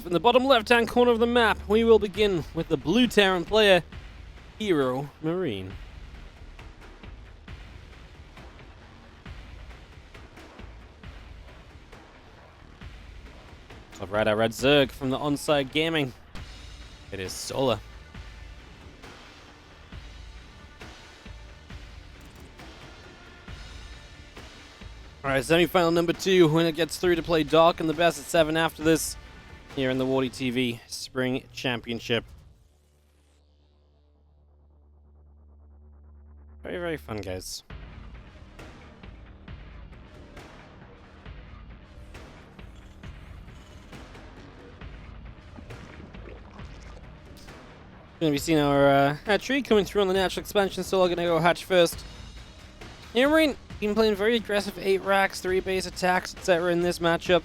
in the bottom left-hand corner of the map, we will begin with the blue Terran player, HeroMarine. Top right, I read Zerg from the Onside Gaming. It is Solar. Alright, semi-final number 2. Winner gets through to play Dark and the best of 7 after this here in the WardiTV Spring Championship. Very, very fun, guys. Gonna be seeing our tree coming through on the natural expansion, so we're gonna go hatch first. HeroMarine been playing very aggressive 8 racks, 3 base attacks, etc. in this matchup.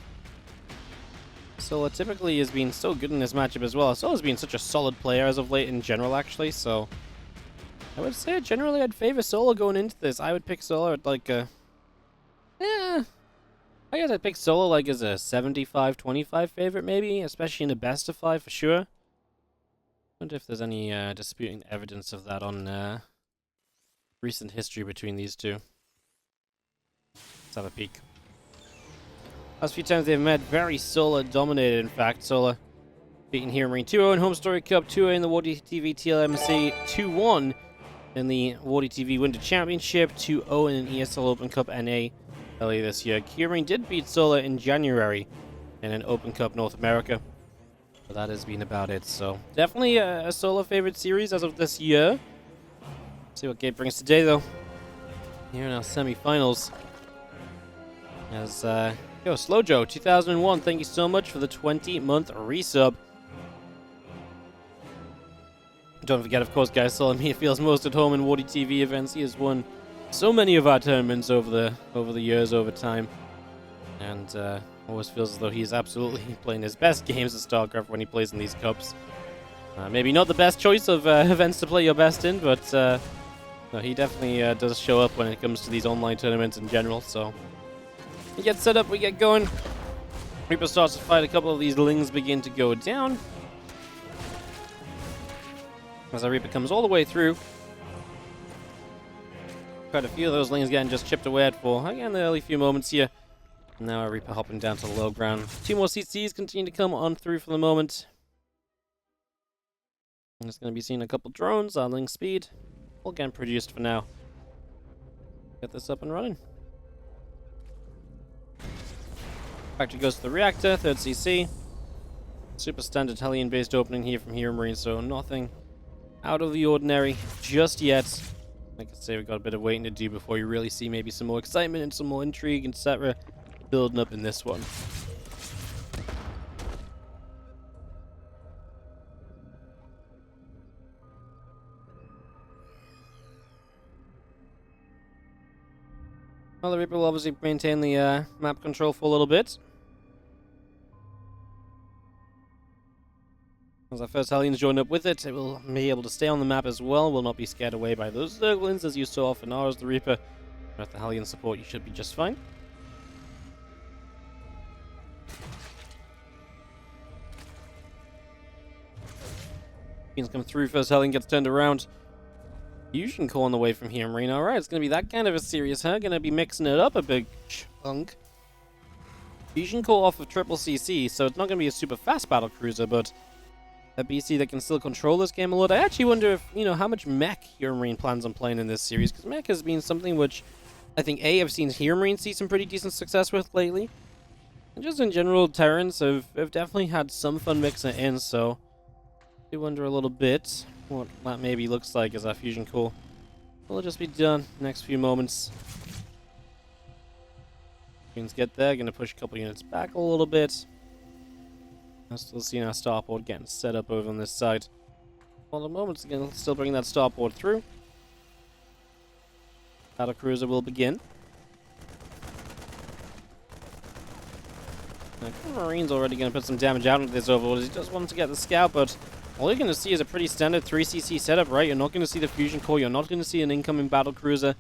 Sola typically has been so good in this matchup as well. Sola's been such a solid player as of late in general, actually, so I would say generally I'd favor Sola going into this. I would pick Sola at like a... I guess I'd pick Sola like as a 75-25 favorite maybe, especially in a best of 5 for sure. I wonder if there's any disputing evidence of that on recent history between these two. Let's have a peek. Last few times they've met, very Sola dominated, in fact. Sola beating HeroMarine 2-0 in Home Story Cup, 2-0 in the WardiTV TLMC, 2-1 in the WardiTV Winter Championship, 2-0 in an ESL Open Cup NA earlier this year. HeroMarine did beat Sola in January in an Open Cup North America. But that has been about it, so definitely a Sola favorite series as of this year. See what Gabe brings today, though. Here in our semi-finals. As, yo, Slow Joe, 2001, thank you so much for the 20-month resub. Don't forget, of course, guys, Sola feels most at home in WardiTV events. He has won so many of our tournaments over the years, over time. And, always feels as though he's absolutely playing his best games of StarCraft when he plays in these cups. Maybe not the best choice of events to play your best in, but no, he definitely does show up when it comes to these online tournaments in general, so... We get set up, we get going. Reaper starts to fight, a couple of these lings begin to go down. As our Reaper comes all the way through. Quite a few of those lings getting just chipped away at for, again, the early few moments here. Now our Reaper hopping down to the low ground. 2 more CCs continue to come on through for the moment. And it's going to be seeing a couple drones on link speed. All getting produced for now. Get this up and running. Factory goes to the reactor, 3rd CC. Super standard Hellion-based opening here from HeroMarine, so nothing out of the ordinary just yet. Like I say, we've got a bit of waiting to do before you really see maybe some more excitement and some more intrigue, etc. building up in this one. Well, the Reaper will obviously maintain the map control for a little bit. As our first Hellions join up with it, it will be able to stay on the map as well, will not be scared away by those Zerglings as you so often are as the Reaper. With the Hellion support, you should be just fine. Beans come through, first Hellion gets turned around. Fusion Core on the way from HeroMarine. Alright, it's going to be that kind of a series, huh? Going to be mixing it up a big chunk. Fusion Core off of triple CC, so it's not going to be a super fast battle cruiser, but a BC that can still control this game a lot. I actually wonder if, you know, how much mech HeroMarine plans on playing in this series, because mech has been something which I think I've seen HeroMarine see some pretty decent success with lately. And just in general, Terrans have definitely had some fun mixing it in, so I wonder a little bit what that maybe looks like as our Fusion Core. Will it just be done next few moments? Units get there, gonna push a couple units back a little bit. I'm still seeing our starport getting set up over on this side. Well, the moment's gonna still bring that starport through. Battle cruiser will begin. Now, Marine's already gonna put some damage out into this overlord. He just wants to get the scout, but all you're going to see is a pretty standard 3cc setup, right? You're not going to see the Fusion Core. You're not going to see an incoming battle cruiser.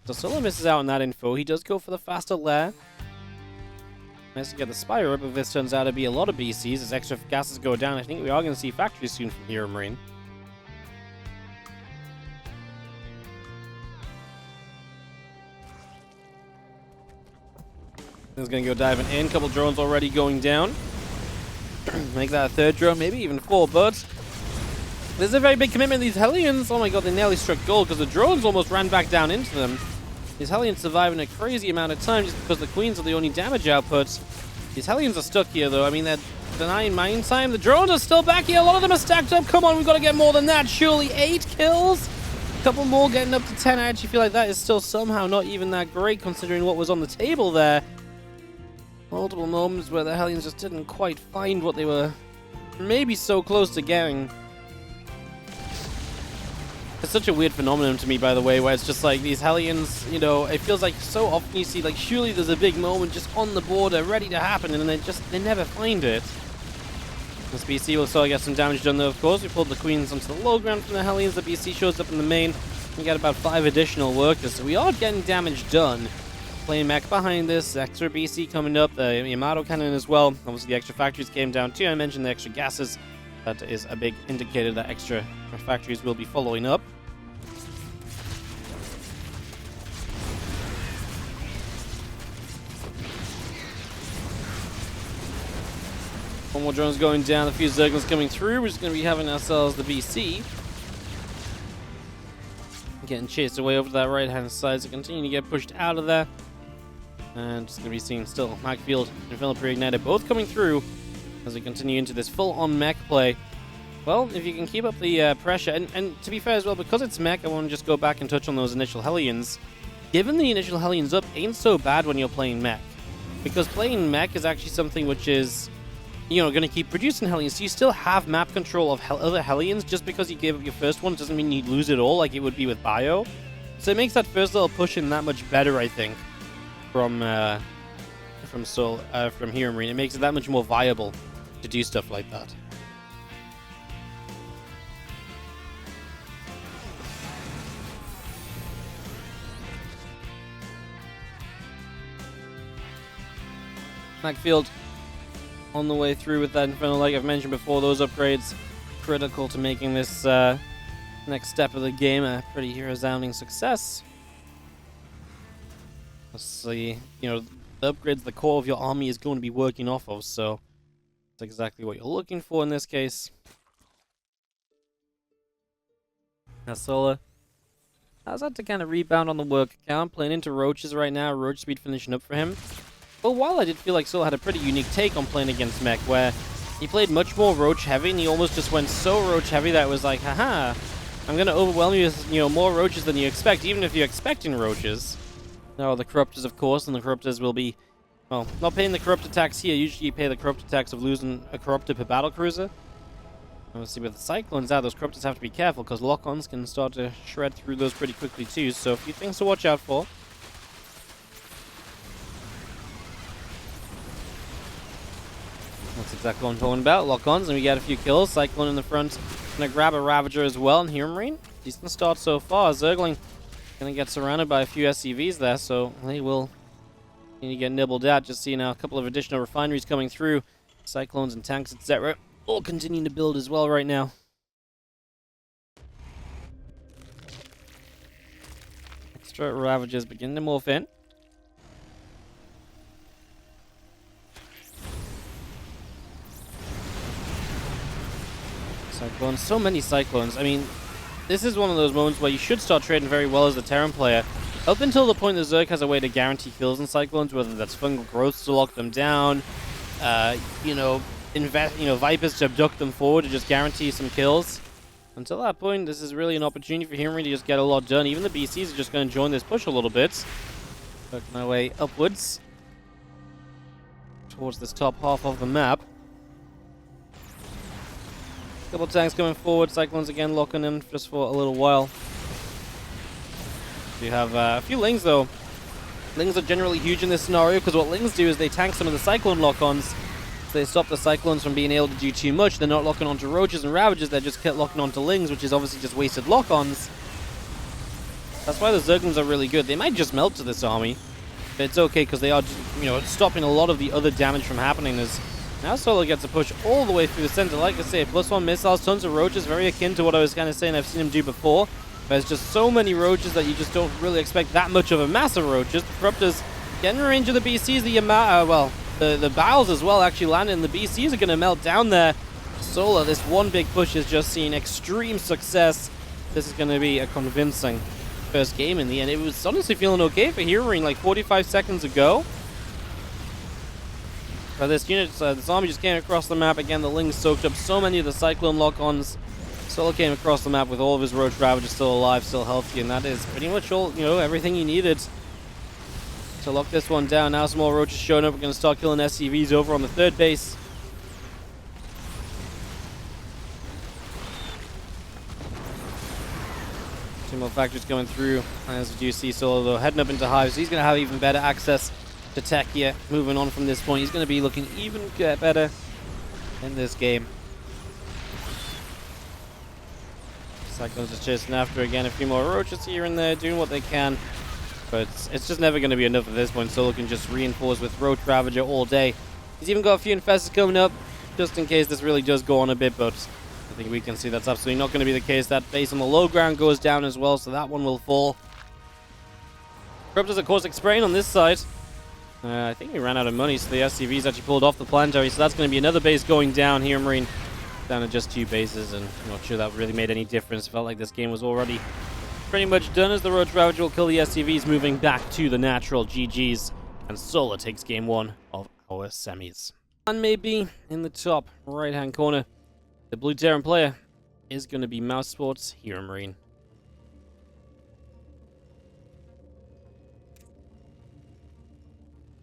So Sola misses out on that info. He does go for the faster lair. Nice to get the Spire up. If this turns out to be a lot of BCs, as extra gases go down, I think we are going to see factories soon from HeroMarine. He's going to go diving in. Couple drones already going down. Make that a third drone, maybe even 4, but this is a very big commitment. These Hellions, oh my god, they nearly struck gold because the drones almost ran back down into them. These Hellions surviving a crazy amount of time just because the Queens are the only damage outputs. These Hellions are stuck here though. I mean, they're denying mine time. The drones are still back here. A lot of them are stacked up. Come on, we've got to get more than that. Surely 8 kills? A couple more getting up to 10. I actually feel like that is still somehow not even that great considering what was on the table there. Multiple moments where the Hellions just didn't quite find what they were maybe so close to getting. It's such a weird phenomenon to me, by the way, where it's just like these Hellions, you know, it feels like so often you see, like, surely there's a big moment just on the border ready to happen, and they never find it. This BC will still get some damage done, though, of course. We pulled the Queens onto the low ground from the Hellions. The BC shows up in the main. We got about 5 additional workers, so we are getting damage done. Playing mech behind this, extra BC coming up, the Yamato cannon as well. Obviously, the extra factories came down, too. I mentioned the extra gases. That is a big indicator that extra factories will be following up. One more drone's going down, a few Zerglings coming through. We're just going to be having ourselves the BC. Getting chased away over to that right-hand side, so continue to get pushed out of there. And just going to be seeing still Macfield and Philip Reignited both coming through as we continue into this full-on mech play. Well, if you can keep up the pressure, and to be fair as well, because it's mech, I want to just go back and touch on those initial Hellions. Giving the initial Hellions up ain't so bad when you're playing mech. Because playing mech is actually something which is, you know, going to keep producing Hellions. So you still have map control of other Hellions. Just because you gave up your first one doesn't mean you lose it all like it would be with Bio. So it makes that first little push in that much better, I think, from HeroMarine. It makes it that much more viable to do stuff like that. Macfield on the way through with that Inferno. Like I've mentioned before, those upgrades critical to making this next step of the game a pretty resounding success. Obviously, you know, the upgrades the core of your army is going to be working off of, so that's exactly what you're looking for in this case. Now Solar how's that to kind of rebound on the work account, playing into Roaches right now, Roach speed finishing up for him. But while I did feel like Soul had a pretty unique take on playing against mech, where he played much more Roach heavy, and he almost just went so Roach heavy that it was like, haha, I'm gonna overwhelm you with, you know, more Roaches than you expect, even if you're expecting Roaches. Now the Corruptors, of course, and the Corruptors will be, well, not paying the Corrupt attacks here. Usually you pay the Corrupt attacks of losing a Corruptor per battlecruiser. Obviously with the Cyclones out, those Corruptors have to be careful, because lock-ons can start to shred through those pretty quickly too, so a few things to watch out for. That's exactly what I'm talking about. Lock-ons, and we get a few kills. Cyclone in the front. Gonna grab a Ravager as well. And HeroMarine, decent start so far. Zergling gonna get surrounded by a few SCVs there, so they will need to get nibbled out. Just seeing a couple of additional refineries coming through. Cyclones and tanks, etc. All continuing to build as well right now. Extra Ravagers beginning to morph in. Cyclones, so many Cyclones. I mean, this is one of those moments where you should start trading very well as a Terran player. Up until the point that Zerg has a way to guarantee kills in Cyclones, whether that's fungal growths to lock them down, Vipers to abduct them forward to just guarantee some kills. Until that point, this is really an opportunity for HeroMarine to just get a lot done. Even the BCs are just going to join this push a little bit. Working my way upwards towards this top half of the map. Couple tanks coming forward, Cyclones again locking them just for a little while. We have a few Lings though. Lings are generally huge in this scenario because what Lings do is they tank some of the Cyclone lock-ons. So they stop the Cyclones from being able to do too much. They're not locking onto Roaches and Ravagers, they're just locking onto Lings, which is obviously just wasted lock-ons. That's why the Zerglings are really good. They might just melt to this army. But it's okay because they are just, stopping a lot of the other damage from happening. As now Solo gets a push all the way through the center. Like I say, +1 missiles, tons of roaches, very akin to what I was kind of saying I've seen him do before. There's just so many roaches that you just don't really expect that much of a mass of roaches. The Corruptors getting in range of the BCs, the Bowels as well actually landing. The BCs are going to melt down there. Solo, this one big push is just seeing extreme success. This is going to be a convincing first game in the end. It was honestly feeling okay for HeroMarine like 45 seconds ago. But this unit, the zombie just came across the map again. The Lings soaked up so many of the Cyclone lock-ons. Solo came across the map with all of his Roach Ravagers still alive, still healthy, and that is pretty much all, everything he needed to lock this one down. Now some more Roaches showing up. We're going to start killing SCVs over on the third base. Two more factories coming through. As we do see Solo though heading up into hives, he's going to have even better access to tech here. Moving on from this point, he's going to be looking even better in this game. Cyclones just chasing after again. A few more Roaches here and there doing what they can. But it's just never going to be enough at this point. Solo can just reinforce with Roach Ravager all day. He's even got a few Infestors coming up just in case this really does go on a bit, but I think we can see that's absolutely not going to be the case. That base on the low ground goes down as well, so that one will fall. Corruptors, of course, spraying on this side. I think we ran out of money, so the SCVs actually pulled off the planetary, so that's going to be another base going down here, Marine. Down to just 2 bases, and I'm not sure that really made any difference. Felt like this game was already pretty much done as the Roach Ravager will kill the SCVs, moving back to the natural GGs. And Solo takes game 1 of our semis. And maybe in the top right-hand corner, the blue Terran player is going to be Mouse Sports HeroMarine.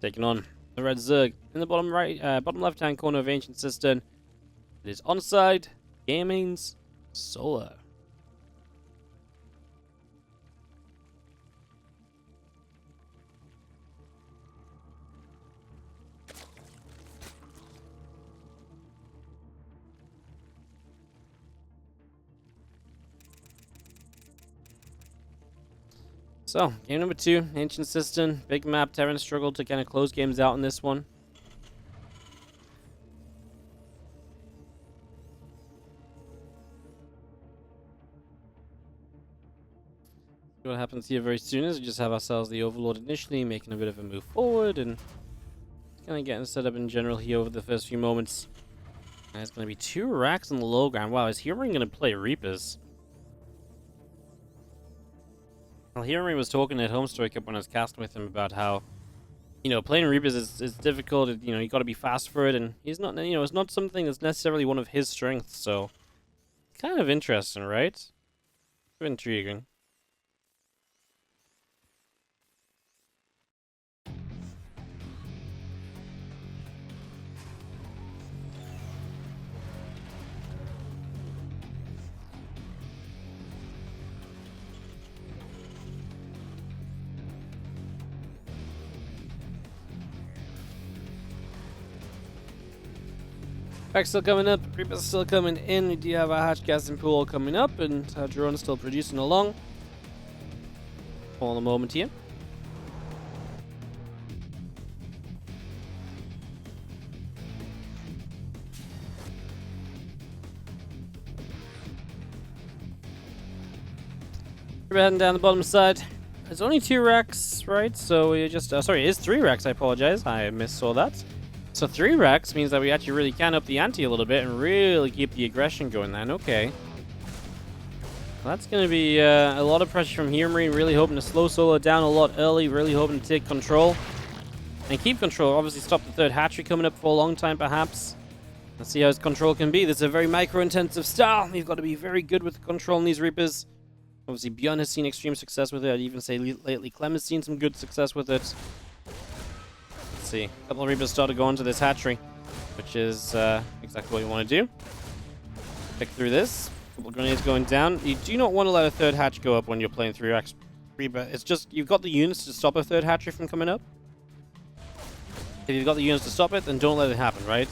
Taking on the red Zerg in the bottom left-hand corner of Ancient Cistern. It is Onside Gaming's Solo. So, game number 2, Ancient Cistern, big map. Terran struggled to kind of close games out in this one. What happens here very soon is we just have ourselves the Overlord initially, making a bit of a move forward and kind of getting set up in general here over the first few moments. And it's going to be 2 racks on the low ground. Wow, is HeroMarine going to play Reapers? Well, HeroMarine was talking at Homestory Cup when I was casting with him about how, playing Reapers is difficult. You got to be fast for it, and he's not, it's not something that's necessarily one of his strengths. So, kind of interesting, right? Intriguing. Pack's still coming up, Reaper's still coming in. We do have our hatch gassing pool coming up, and our drone is still producing along. Hold on a moment here. We're heading down the bottom side. There's only 2 racks, right? So we just, sorry, it is 3 racks, I apologize. I missaw that. So 3 racks means that we actually really can up the ante a little bit and really keep the aggression going then. Okay. Well, that's going to be a lot of pressure from HeroMarine, really hoping to slow Solo down a lot early, really hoping to take control. And keep control, obviously stop the 3rd hatchery coming up for a long time perhaps. Let's see how his control can be. This is a very micro-intensive style. You've got to be very good with controlling these Reapers. Obviously Bjorn has seen extreme success with it. I'd even say lately Clem has seen some good success with it. See. A couple of Reapers start to go into this hatchery, which is exactly what you want to do. Pick through this. A couple of grenades going down. You do not want to let a 3rd hatch go up when you're playing 3 Reaper. It's just, you've got the units to stop a 3rd hatchery from coming up. If you've got the units to stop it, then don't let it happen, right?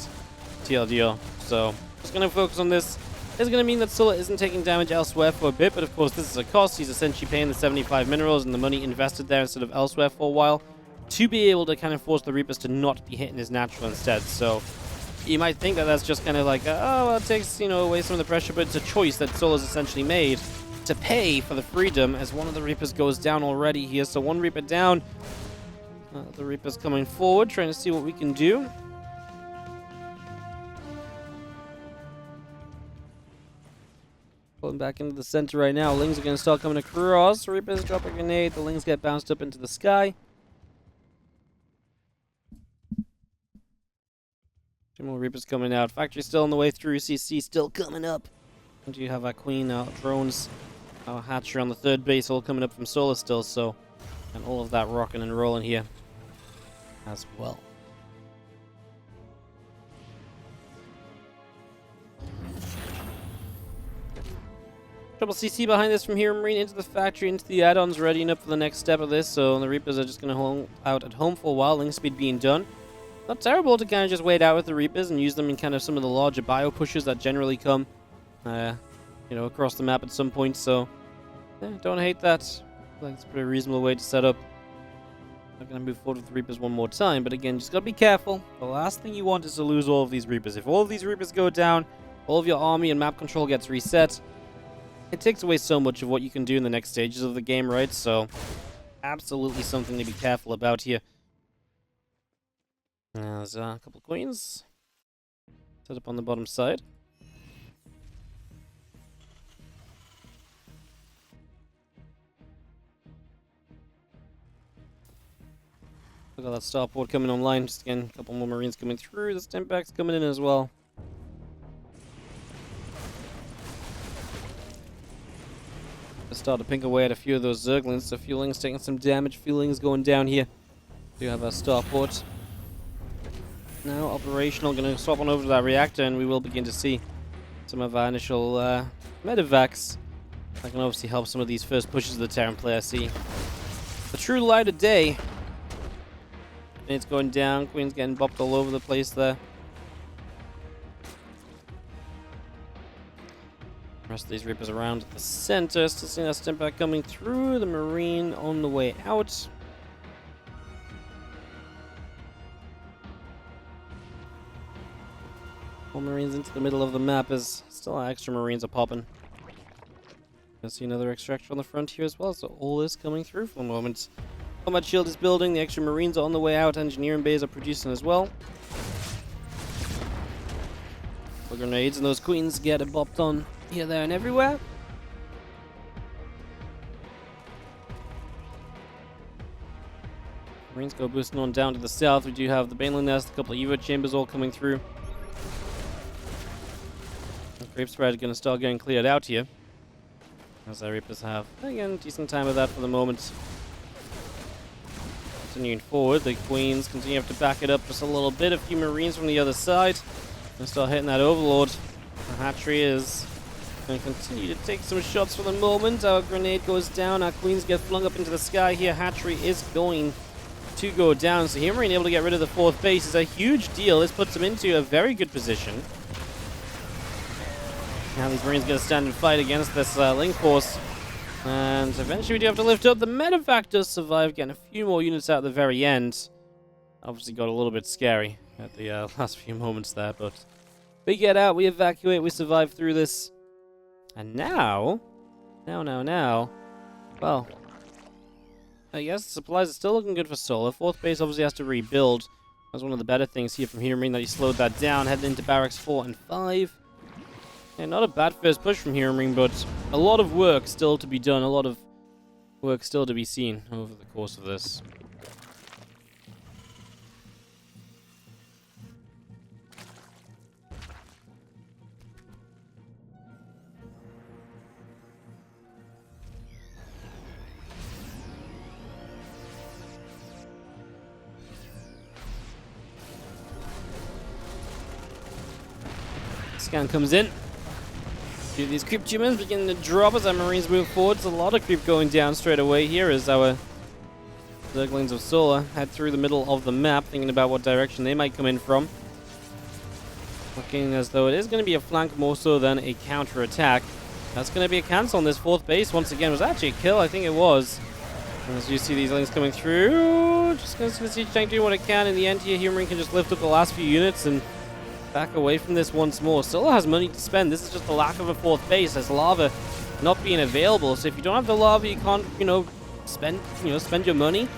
TLDR. So, just going to focus on this. It's going to mean that Solo isn't taking damage elsewhere for a bit, but of course this is a cost. He's essentially paying the 75 minerals and the money invested there instead of elsewhere for a while. to be able to kind of force the Reapers to not be hitting his natural instead. So you might think that that's just kind of like, oh, well, it takes, you know, away some of the pressure, but it's a choice that Solo's essentially made to pay for the freedom as one of the Reapers goes down already here. So one Reaper down. The Reaper's coming forward, trying to see what we can do. Pulling back into the center right now. Lings are going to start coming across. Reapers drop a grenade. The Lings get bounced up into the sky. Two more Reapers coming out. Factory still on the way through. CC still coming up. And you have our Queen, our drones, our Hatcher on the third base, all coming up from Solar still. So, and all of that rocking and rolling here as well. Triple CC behind this from HeroMarine into the factory, into the add-ons, readying up for the next step of this. So the Reapers are just going to hold out at home for a while. Link speed being done. Not terrible to kind of just wait out with the Reapers and use them in kind of some of the larger bio pushes that generally come, you know, across the map at some point. So yeah, don't hate that. I think it's a pretty reasonable way to set up. Not going to move forward with the Reapers one more time, but again, just got to be careful. The last thing you want is to lose all of these Reapers. If all of these Reapers go down, all of your army and map control gets reset. It takes away so much of what you can do in the next stages of the game, right? So, absolutely something to be careful about here. There's a couple of queens. Set up on the bottom side. Look at that starport coming online. Just again, a couple more Marines coming through. The Stimpak's coming in as well. Start to pink away at a few of those Zerglings. So Fueling's taking some damage. Fueling's going down here. Do have our starport now operational. Going to swap on over to that reactor, and we will begin to see some of our initial medevacs. That can obviously help some of these first pushes of the Terran player see the true light of day. It's going down. Queen's getting bopped all over the place there. Rest of these Reapers around the center. Still seeing that Stimpak coming through. The Marine on the way out. More Marines into the middle of the map as still our extra Marines are popping. Gonna see another extractor on the front here as well. So all this coming through for the moment. Combat shield is building. The extra Marines are on the way out. Engineering bays are producing as well. The grenades and those Queens get bopped on here, there, and everywhere. Marines go boosting on down to the south. We do have the Baneling Nest, a couple of Evo chambers all coming through. The Grape Spread is going to start getting cleared out here. As our Reapers have, again, decent time of that for the moment. Continuing forward, the Queens continue to have to back it up just a little bit. A few Marines from the other side. Gonna start hitting that Overlord. The hatchery is going to continue to take some shots for the moment. Our grenade goes down. Our Queens get flung up into the sky here. Hatchery is going to go down. So HeroMarine able to get rid of the fourth base is a huge deal. This puts them into a very good position. Now these Marines going to stand and fight against this Link Force. And eventually we do have to lift up. The medevac does survive, getting a few more units out at the very end. Obviously got a little bit scary at the last few moments there, but we get out, we evacuate, we survive through this. And now, well, I guess supplies are still looking good for Solar. Fourth base obviously has to rebuild. That's one of the better things here from HeroMarine, that he slowed that down, heading into barracks 4 and 5. And not a bad first push from HeroMarine, but a lot of work still to be done, a lot of work still to be seen over the course of this. Scan comes in. These creep tumors begin to drop as our Marines move forward. There's a lot of creep going down straight away here as our Zerglings of Solar head through the middle of the map, thinking about what direction they might come in from. Looking as though it is going to be a flank more so than a counter-attack. That's going to be a cancel on this fourth base. Once again, was actually a kill. I think it was. As you see these Lings coming through. through. Just going to see Tank doing what it can. In the end here, HeroMarine can just lift up the last few units and back away from this once more. Solar has money to spend. This is just the lack of a fourth base. There's lava not being available. So if you don't have the lava, you can't, spend your money.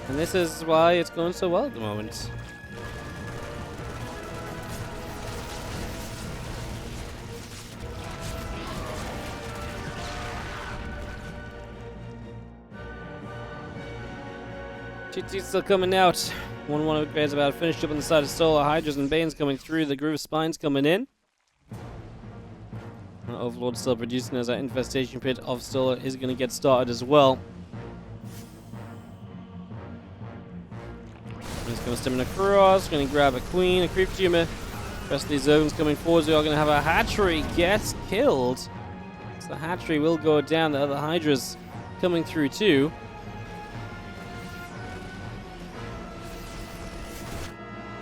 And this is why it's going so well at the moment. GT's still coming out. 1-1 upgrades about finished up on the side of Solar. Hydras and Banes coming through. The Groove Spines coming in. And Overlord still producing as that infestation pit of Solar is going to get started as well. He's going to stem in across. Going to grab a Queen, a Creep Tumor. The rest of these Zerglings coming forward. We are going to have a Hatchery gets killed. So the Hatchery will go down. The other Hydras coming through too.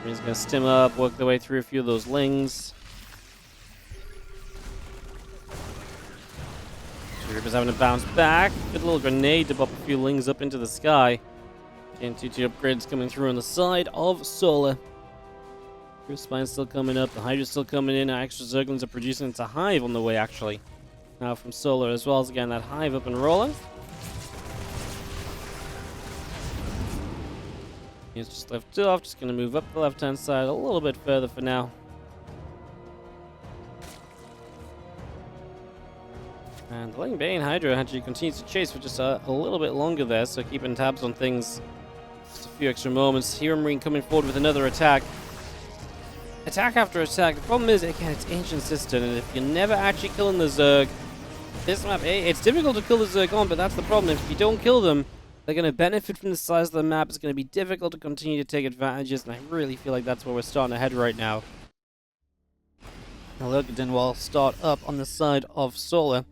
He's going to stim up, work their way through a few of those Lings. Reaper's having to bounce back. Good little grenade to pop a few Lings up into the sky. Again, 2-2 upgrades coming through on the side of Solar. Groove Spine's still coming up. The Hydra's still coming in. Our extra Zerglings are producing. It's a Hive on the way, actually. Now from Solar as well as, again, that Hive up and rolling. He's just left off, just going to move up the left-hand side a little bit further for now. And the Bane Hydra actually continues to chase for just a little bit longer there, so keeping tabs on things. Just a few extra moments. HeroMarine coming forward with another attack. Attack after attack. The problem is, again, it's Ancient Cistern, and if you're never actually killing the Zerg, this map, it's difficult to kill the Zerg on, but that's the problem. If you don't kill them, they're going to benefit from the size of the map. It's going to be difficult to continue to take advantages, and I really feel like that's where we're starting to head right now. Now Lurkadin will start up on the side of Solar.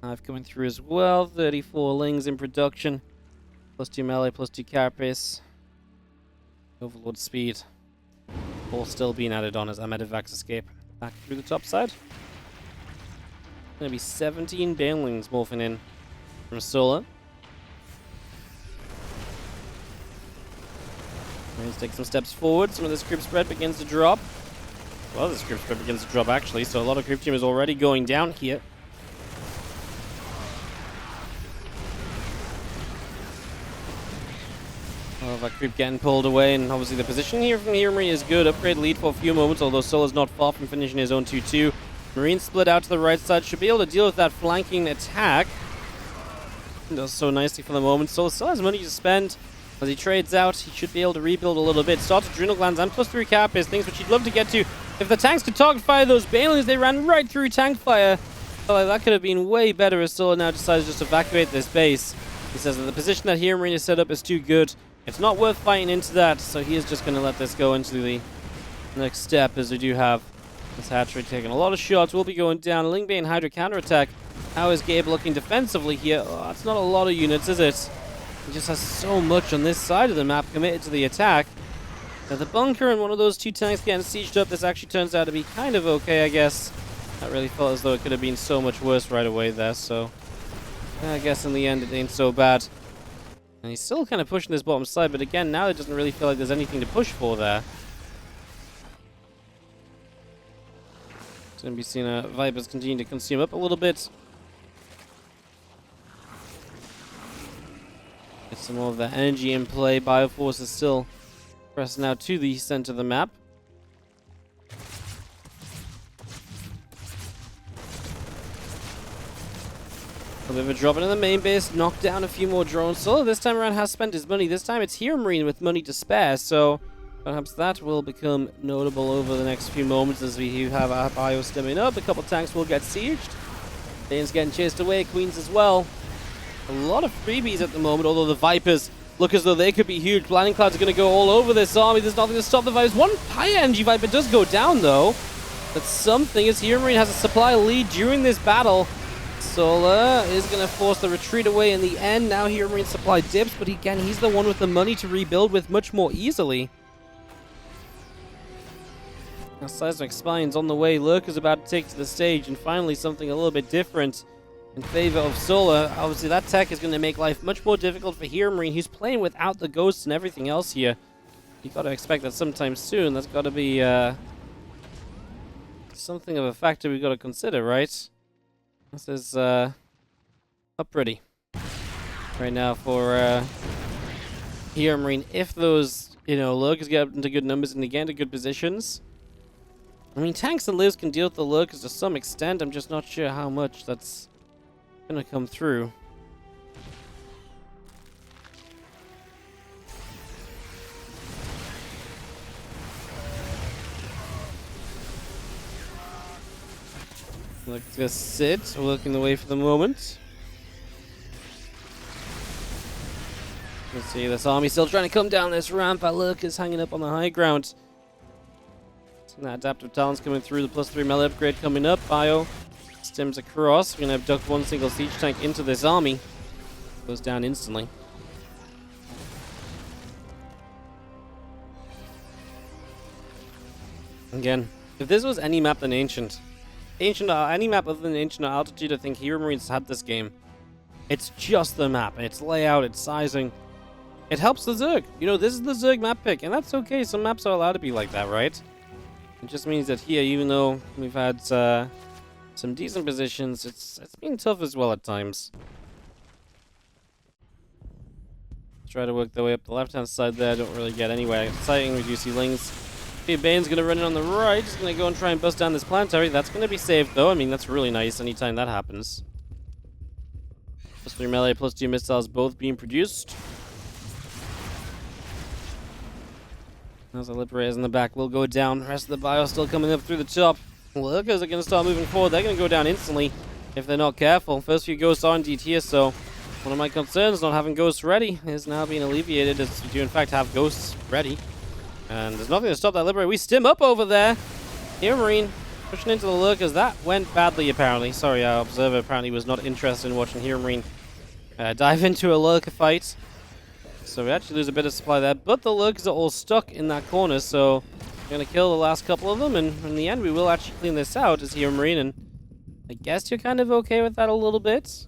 Hive coming through as well. 34 Lings in production. Plus 2 melee, plus 2 carapace. Overlord speed. All still being added on as our Medivacs escape back through the top side. Going to be 17 Banelings morphing in from Solar. Let's take some steps forward. Some of this group spread begins to drop. Well, this group spread begins to drop actually, so a lot of group team is already going down here. Oh, that creep getting pulled away, and obviously the position here from HeroMarine is good. Upgrade lead for a few moments, although Solar's not far from finishing his own 2-2. Marine split out to the right side, should be able to deal with that flanking attack. Does so nicely for the moment. Solar still has money to spend. As he trades out, he should be able to rebuild a little bit. Starts Adrenal Glands and plus 3 carapace, things which he'd love to get to. If the tanks could target fire those Banelings, they ran right through tank fire. Well, that could have been way better as Solar now decides just to evacuate this base. He says that the position that HeroMarine is set up is too good. It's not worth fighting into that, so he is just going to let this go into the next step, as we do have this Hatchery taking a lot of shots. We'll be going down. Lingbane Hydra counterattack. How is Gabe looking defensively here? Oh, it's not a lot of units, is it? He just has so much on this side of the map committed to the attack. Now the bunker and one of those 2 tanks getting sieged up, this actually turns out to be kind of okay, I guess. That really felt as though it could have been so much worse right away there, so I guess in the end it ain't so bad. And he's still kind of pushing this bottom side, but again, now it doesn't really feel like there's anything to push for there. It's going to be seeing Vipers continue to consume up a little bit. Get some more of that energy in play. Bioforce is still pressing out to the center of the map. A bit of a drop into the main base, knocked down a few more drones. Solar this time around has spent his money. This time it's HeroMarine with money to spare, so perhaps that will become notable over the next few moments as we have our bio stemming up. A couple tanks will get sieged. Dane's getting chased away, Queens as well. A lot of freebies at the moment, although the Vipers look as though they could be huge. Blinding Clouds are going to go all over this army. There's nothing to stop the Vipers. One higher energy Viper does go down, though. That's something, as HeroMarine has a supply lead during this battle. Solar is going to force the retreat away in the end. Now HeroMarine supply dips, but again, he's the one with the money to rebuild with much more easily. Now Seismic Spine's on the way. Lurker's about to take to the stage, and finally something a little bit different. in favor of Solar. Obviously, that tech is going to make life much more difficult for HeroMarine, who's playing without the ghosts and everything else here. You got to expect that sometime soon. That's got to be something of a factor we've got to consider, right? This is not pretty right now for HeroMarine. If those, lurkers get up into good numbers and they get into good positions. I mean, tanks and lives can deal with the lurkers to some extent. I'm just not sure how much that's going to come through. Let's just sit, looking away for the moment. Let's see, this army still trying to come down this ramp. Our lurkers hanging up on the high ground. That adaptive talent's coming through, the +3 melee upgrade coming up. Bio stems across. We're going to abduct one single siege tank into this army. Goes down instantly. Again, if this was any map than Ancient, any map other than Ancient or Altitude, I think HeroMarine's had this game. It's just the map, its layout, its sizing. It helps the Zerg. This is the Zerg map pick, and that's okay. Some maps are allowed to be like that, right? It just means that here, even though we've had some decent positions, it's been tough as well at times. Try to work their way up the left-hand side there. Don't really get anywhere exciting. We do see Lings. Bane's going to run in on the right. He's going to go and try and bust down this planetary. That's going to be saved, though. I mean, that's really nice anytime that happens. +3 melee, +2 missiles both being produced. As the Liberators in the back will go down. The rest of the bio still coming up through the top. Lurkers are going to start moving forward. They're going to go down instantly if they're not careful. First few ghosts are indeed here, so one of my concerns not having ghosts ready is now being alleviated, as we do in fact have ghosts ready. And there's nothing to stop that Liberator. We stim up over there. HeroMarine pushing into the Lurkers. That went badly, apparently. Sorry, our observer apparently was not interested in watching HeroMarine dive into a Lurker fight. So we actually lose a bit of supply there. But the Lurkers are all stuck in that corner, so we're going to kill the last couple of them. And in the end, we will actually clean this out as HeroMarine. And I guess you're kind of okay with that a little bit.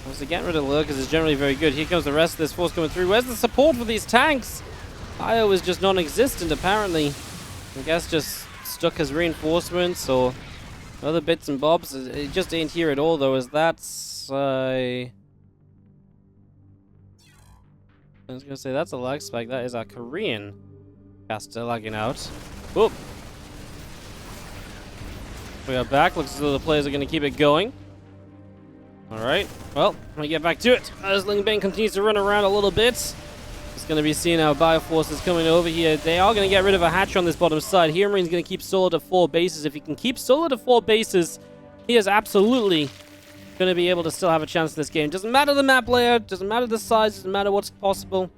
Obviously, getting rid of the Lurkers is generally very good. Here comes the rest of this force coming through. Where's the support for these tanks? Bio is just non-existent, apparently. I guess just stuck as reinforcements or other bits and bobs. It just ain't here at all, though, as that's... I was going to say, that's a lag spike. That is our Korean caster lagging out. Whoop. We are back. Looks as though the players are going to keep it going. Alright, well, let me get back to it. As Lingbane continues to run around a little bit, it's going to be seeing our Bioforces coming over here. They are going to get rid of a hatch on this bottom side. HeroMarine's going to keep Solar to 4 bases. If he can keep Solar to 4 bases, he is absolutely going to be able to still have a chance in this game. Doesn't matter the map layout, doesn't matter the size, doesn't matter what's possible.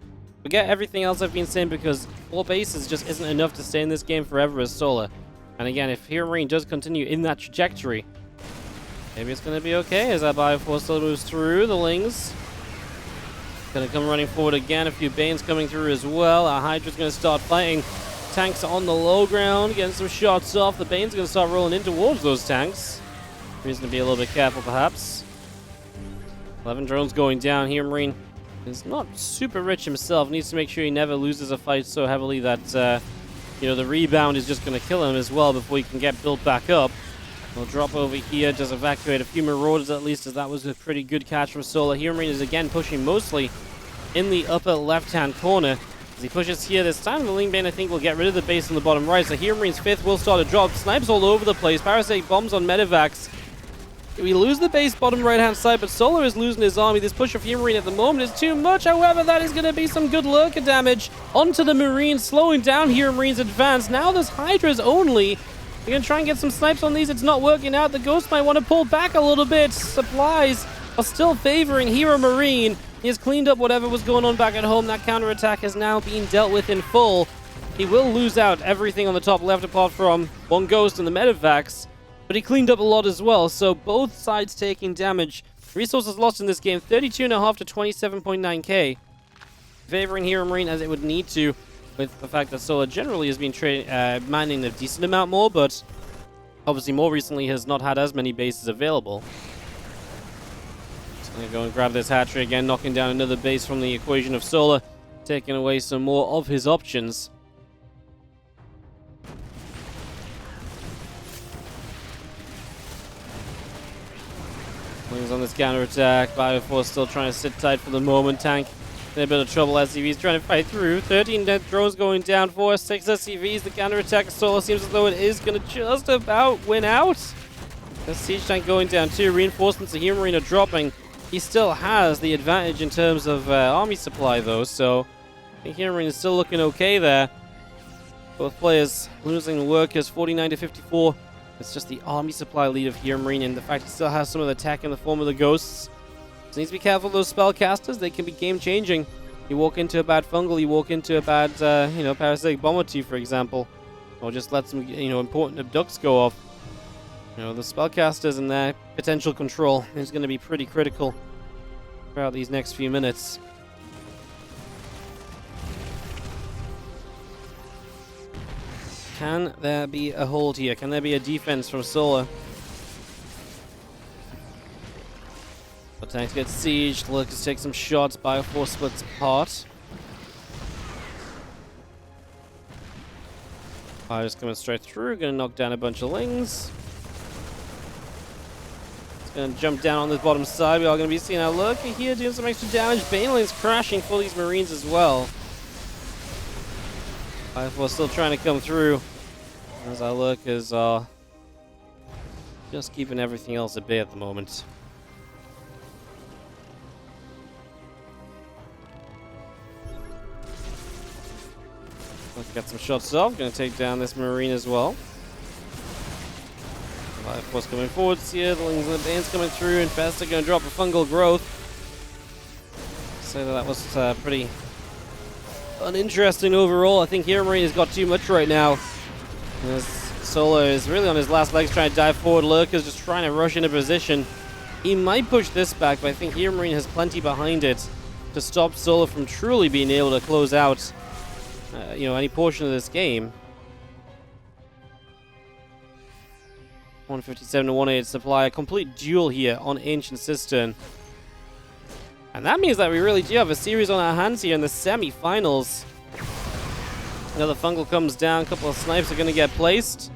Forget everything else I've been saying, because 4 bases just isn't enough to stay in this game forever as Solar. And again, if HeroMarine does continue in that trajectory, maybe it's going to be okay as that Bioforce still moves through. The Lings going to come running forward again. A few Banes coming through as well. Our Hydra's going to start fighting tanks on the low ground, getting some shots off. The Bane's going to start rolling in towards those tanks. Reason to be a little bit careful, perhaps. 11 drones going down. HeroMarine is not super rich himself. Needs to make sure he never loses a fight so heavily that, the rebound is just going to kill him as well before he can get built back up. We'll drop over here, just evacuate a few Marauders at least, as that was a pretty good catch from Solar. HeroMarine is again pushing mostly in the upper left-hand corner. As he pushes here this time, the Lingbane, I think, will get rid of the base on the bottom right. So HeroMarine's 5th will start to drop. Snipes all over the place. Parasitic bombs on Medivacs. We lose the base bottom right-hand side, but Solar is losing his army. This push of HeroMarine at the moment is too much. However, that is going to be some good lurker damage onto the Marines, slowing down HeroMarine's advance. Now there's Hydras only. We're going to try and get some snipes on these. It's not working out. The Ghost might want to pull back a little bit. Supplies are still favoring HeroMarine. He has cleaned up whatever was going on back at home. That counterattack is now being dealt with in full. He will lose out everything on the top left apart from one Ghost and the Medivacs. But he cleaned up a lot as well, so both sides taking damage. Resources lost in this game, 32.5 to 27.9k. Favoring HeroMarine as it would need to, with the fact that Solar generally has been mining a decent amount more, but obviously more recently has not had as many bases available. Just gonna go and grab this hatchery again, knocking down another base from the equation of Solar, taking away some more of his options. Wings on this counter-attack. Bioforce still trying to sit tight for the moment. Tank in a bit of trouble. SCV's trying to fight through. 13 dead drones going down for 6 SCVs. The counter-attack Solar seems as though it is going to just about win out. The siege tank going down too. Reinforcements of HeroMarine are dropping. He still has the advantage in terms of army supply though, so I think HeroMarine is still looking okay there. Both players losing workers 49 to 54. It's just the army supply lead of HeroMarine, and the fact he still has some of the tech in the form of the ghosts. So needs to be careful of those spellcasters. They can be game-changing. You walk into a bad fungal, you walk into a bad, parasitic bomb or two, for example. Or just let some, important abducts go off. The spellcasters and their potential control is going to be pretty critical throughout these next few minutes. Can there be a hold here? Can there be a defense from Solar? The tanks get sieged. Lurkers take some shots. Bioforce splits apart. Fire's coming straight through. Gonna knock down a bunch of lings. It's gonna jump down on this bottom side. We are gonna be seeing our Lurker here doing some extra damage. Baneling's crashing for these Marines as well. Bioforce still trying to come through. As our Lurkers are just keeping everything else at bay at the moment. Let's get some shots off. Gonna take down this Marine as well. Bioforce coming forwards here. The Lings and the Banes coming through. Infestor gonna drop a fungal growth. So that was pretty uninteresting overall. I think HeroMarine has got too much right now. As Solar is really on his last legs trying to dive forward. Lurker's just trying to rush into position. He might push this back, but I think HeroMarine has plenty behind it to stop Solar from truly being able to close out any portion of this game. 157 to 108 supply. A complete duel here on Ancient Cistern. And that means that we really do have a series on our hands here in the semi-finals. Another fungal comes down, a couple of snipes are going to get placed.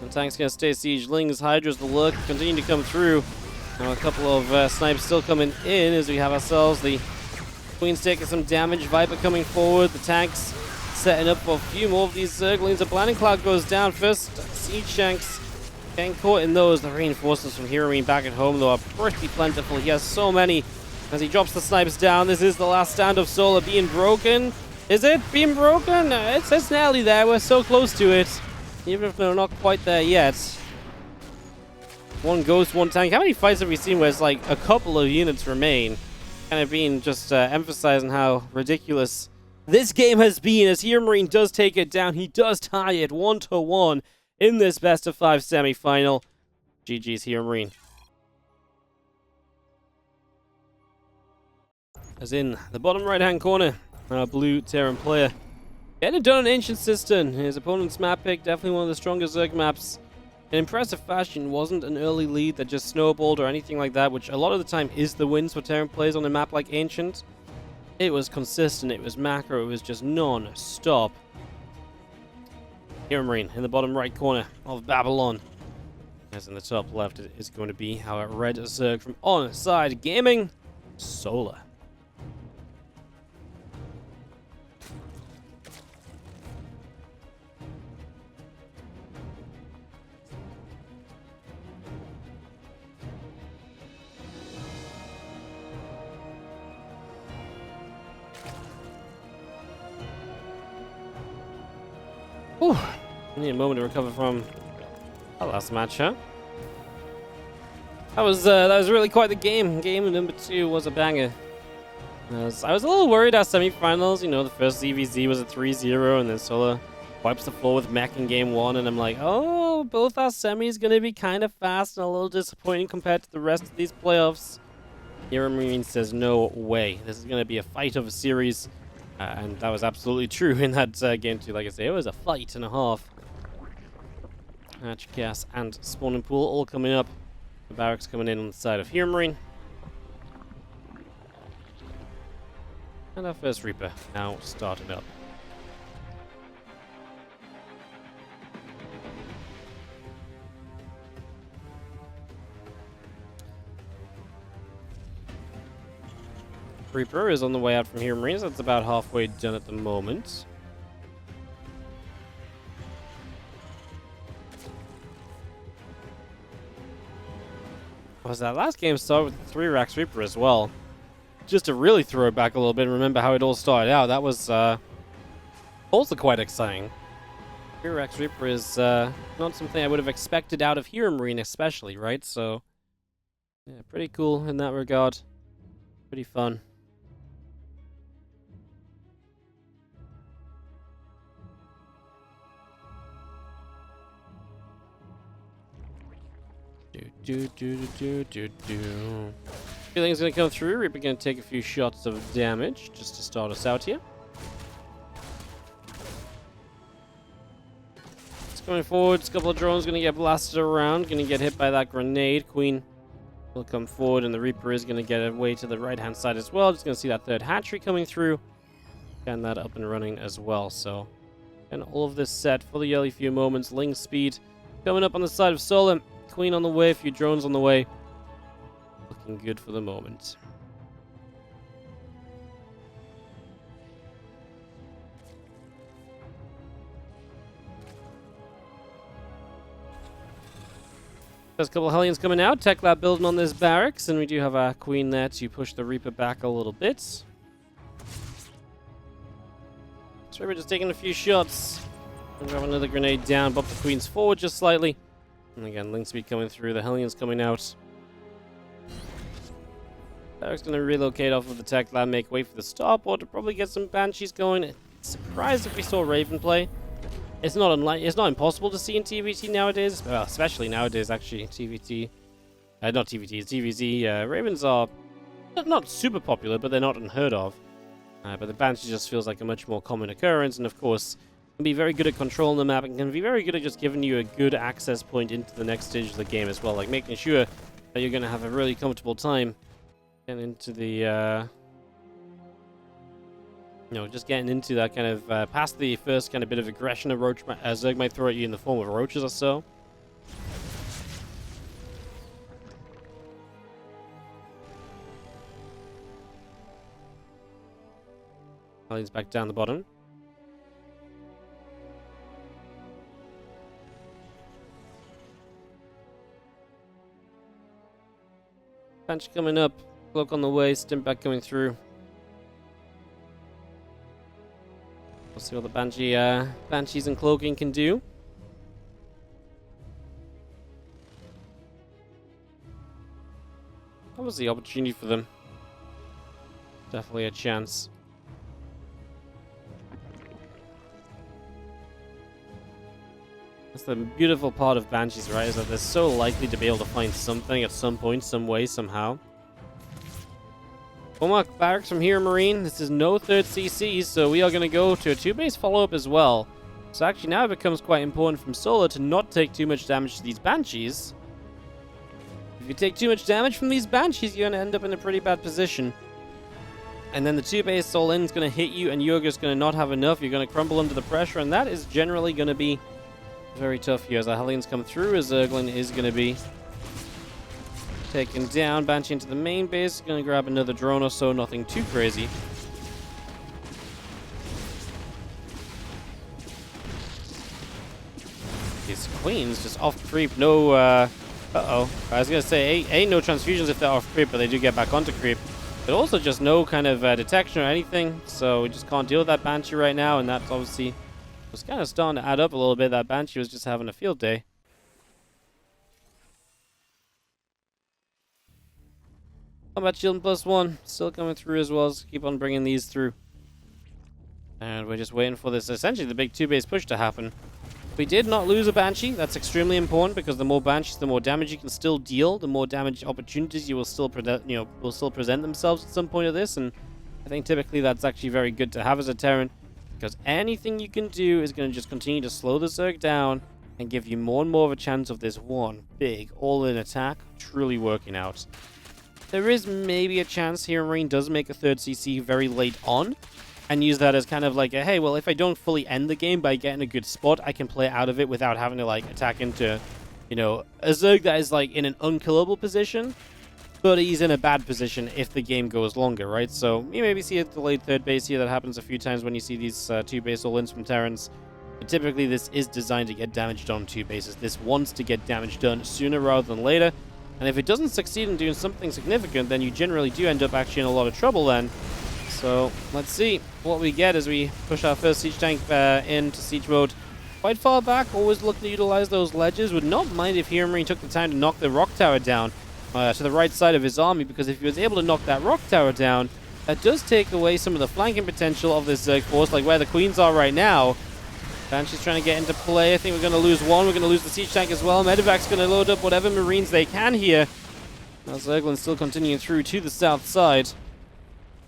And tank's going to stay siege. Lings, Hydras, the Lurk continue to come through. Now a couple of snipes still coming in as we have ourselves the Queen's taking some damage. Viper coming forward. The tanks setting up for a few more of these Zerglings. The Blinding Cloud goes down first. Siege Shanks getting caught in those. The reinforcements from HeroMarine back at home though are pretty plentiful. He has so many. As he drops the snipes down, this is the last stand of Solar being broken. Is it being broken? It's nearly there. We're so close to it. Even if they're not quite there yet. One ghost, one tank. How many fights have we seen where it's like a couple of units remain? Kind of being just emphasizing how ridiculous this game has been as HeroMarine does take it down. He does tie it 1-1 in this best-of-5 semi-final. GG's HeroMarine. As in the bottom right-hand corner, our blue Terran player. Getting it done on Ancient Cistern. His opponent's map pick, definitely one of the strongest Zerg maps. In impressive fashion, wasn't an early lead that just snowballed or anything like that, which a lot of the time is the wins for Terran players on a map like Ancient. It was consistent, it was macro, it was just non-stop. HeroMarine in the bottom right corner of Babylon. As in the top left, it is going to be our red Zerg from Onside Gaming, Solar. Whew. I need a moment to recover from that last match, huh? That was really quite the game. Game number 2 was a banger. I was a little worried our semifinals. The first ZvZ was a 3-0, and then Solar wipes the floor with mech in game 1, and I'm like, oh, both our semis gonna be kind of fast and a little disappointing compared to the rest of these playoffs. HeroMarine says no way. This is gonna be a fight of a series. And that was absolutely true in that game too. Like I say, it was a fight and a half. Hatch, gas, and spawning pool all coming up. The barracks coming in on the side of HeroMarine. And our first Reaper now starting up. Reaper is on the way out from HeroMarine, so that's about halfway done at the moment. Was that last game started with the 3 racks Reaper as well? Just to really throw it back a little bit and remember how it all started out, that was also quite exciting. 3 racks Reaper is not something I would have expected out of HeroMarine especially, right? So, yeah, pretty cool in that regard. Pretty fun. Feeling's gonna come through. Reaper gonna take a few shots of damage just to start us out here. It's going forwards. A couple of drones gonna get blasted around. Gonna get hit by that grenade. Queen will come forward, and the Reaper is gonna get away to the right hand side as well. Just gonna see that third hatchery coming through, and that up and running as well. So, and all of this set for the early few moments. Ling speed coming up on the side of Solent. Queen on the way, a few drones on the way. Looking good for the moment. There's a couple of Hellions coming out. Tech Lab building on this barracks, and we do have our Queen there to push the Reaper back a little bit. So Reaper just taking a few shots. And grab another grenade down, bump the Queens forward just slightly. And again, Link speed coming through, the Hellions coming out. Barrack's going to relocate off of the Tech Lab, make way for the starport to probably get some Banshees going. Surprised if we saw Raven play. It's not impossible to see in TVT nowadays. Well, especially nowadays, actually. TVT. Not TVT, it's TVZ. Ravens are not super popular, but they're not unheard of. But the Banshee just feels like a much more common occurrence, and of course, can be very good at controlling the map and can be very good at just giving you a good access point into the next stage of the game as well, like making sure that you're going to have a really comfortable time getting into the just getting into that kind of past the first kind of bit of aggression a roach Zerg might throw at you in the form of roaches or so. Alien's back down the bottom. Banshee coming up, cloak on the way, stim back coming through. We'll see what the Banshees and cloaking can do. That was the opportunity for them. Definitely a chance. That's the beautiful part of Banshees, right? Is that they're so likely to be able to find something at some point, some way, somehow. Womark barracks from HeroMarine. This is no third CC, so we are going to go to a 2-base follow-up as well. So actually now it becomes quite important from Solo to not take too much damage to these Banshees. If you take too much damage from these Banshees, you're going to end up in a pretty bad position. And then the 2-base Soul In is going to hit you, and you're just going to not have enough. You're going to crumble under the pressure, and that is generally going to be very tough here. As the Hellions come through, as Zerglin is going to be taken down. Banshee into the main base. Going to grab another drone or so, nothing too crazy. These Queens just off creep. No, uh-oh. I was going to say, ain't no transfusions if they're off creep, but they do get back onto creep. But also just no kind of detection or anything, so we just can't deal with that Banshee right now, and that's obviously was kind of starting to add up a little bit. That Banshee was just having a field day. Combat Shield +1 still coming through as well, so keep on bringing these through. And we're just waiting for this, essentially the big 2-base push to happen. We did not lose a Banshee. That's extremely important because the more Banshees, the more damage you can still deal, the more damage opportunities you will still present, themselves at some point of this. And I think typically that's actually very good to have as a Terran, because anything you can do is going to just continue to slow the Zerg down and give you more and more of a chance of this one big all-in attack truly working out. There is maybe a chance HeroMarine does make a third CC very late on, and use that as kind of like a, hey, well, if I don't fully end the game by getting a good spot, I can play out of it without having to, like, attack into, you know, a Zerg that is, like, in an unkillable position, but he's in a bad position if the game goes longer, right? So you maybe see a delayed third base here. That happens a few times when you see these two base all-ins from Terrans. But typically, this is designed to get damage done on two bases. This wants to get damage done sooner rather than later. And if it doesn't succeed in doing something significant, then you generally do end up actually in a lot of trouble then. So let's see what we get as we push our first siege tank into siege mode. Quite far back, always looking to utilize those ledges. Would not mind if HeroMarine took the time to knock the rock tower down to the right side of his army, because if he was able to knock that rock tower down, that does take away some of the flanking potential of this Zerg force, like where the queens are right now. Banshee's trying to get into play. I think we're going to lose one. We're going to lose the siege tank as well. Medevac's going to load up whatever Marines they can here. Now Zerglin's still continuing through to the south side,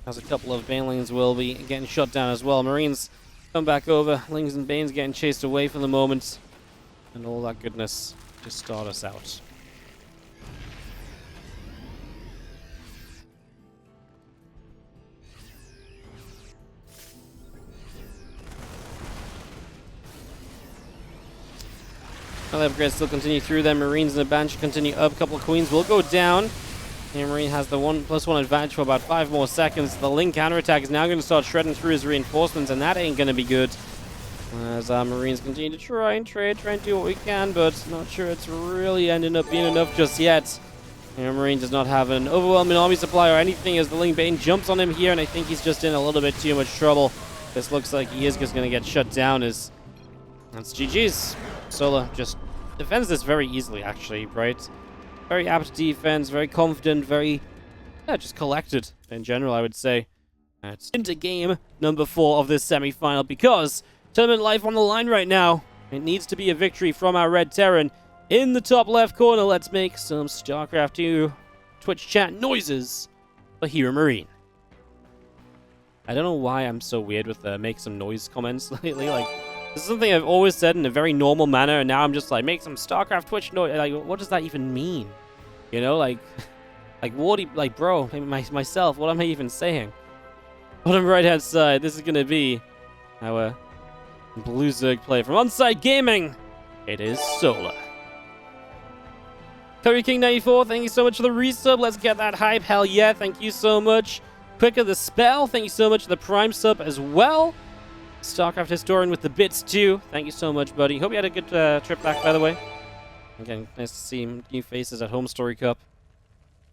as a couple of Banelings will be getting shot down as well. Marines come back over. Lings and Banes getting chased away for the moment. And all that goodness to start us out. Well, the upgrades still continue through them. Marines and the Banshee continue up. A couple of Queens will go down. HeroMarine has the 1+1 advantage for about 5 more seconds. The Ling counterattack is now going to start shredding through his reinforcements, and that ain't going to be good. As our Marines continue to try and trade, try and do what we can, but not sure it's really ending up being enough just yet. HeroMarine does not have an overwhelming army supply or anything as the Ling Bane jumps on him here, and I think he's just in a little bit too much trouble. This looks like he is just going to get shut down as that's GG's. Solar just defends this very easily, actually, right? Very apt defense, very confident, very, just collected in general, I would say. It's into game number 4 of this semi-final because tournament life on the line right now. It needs to be a victory from our Red Terran. In the top left corner, let's make some StarCraft 2 Twitch chat noises for HeroMarine. I don't know why I'm so weird with the make some noise comments lately, like... This is something I've always said in a very normal manner, and now I'm just like, make some StarCraft Twitch noise. Like, what does that even mean? You know, like Wardy, like, bro, myself, what am I even saying? Bottom right-hand side, this is going to be our Blue Zerg play from Onside Gaming. It is Solar. Curry King 94, thank you so much for the resub. Let's get that hype. Hell yeah, thank you so much. Quicker the Spell, thank you so much for the Prime sub as well. StarCraft Historian with the bits too. Thank you so much, buddy. Hope you had a good trip back, by the way. Again, nice to see new faces at Home Story Cup.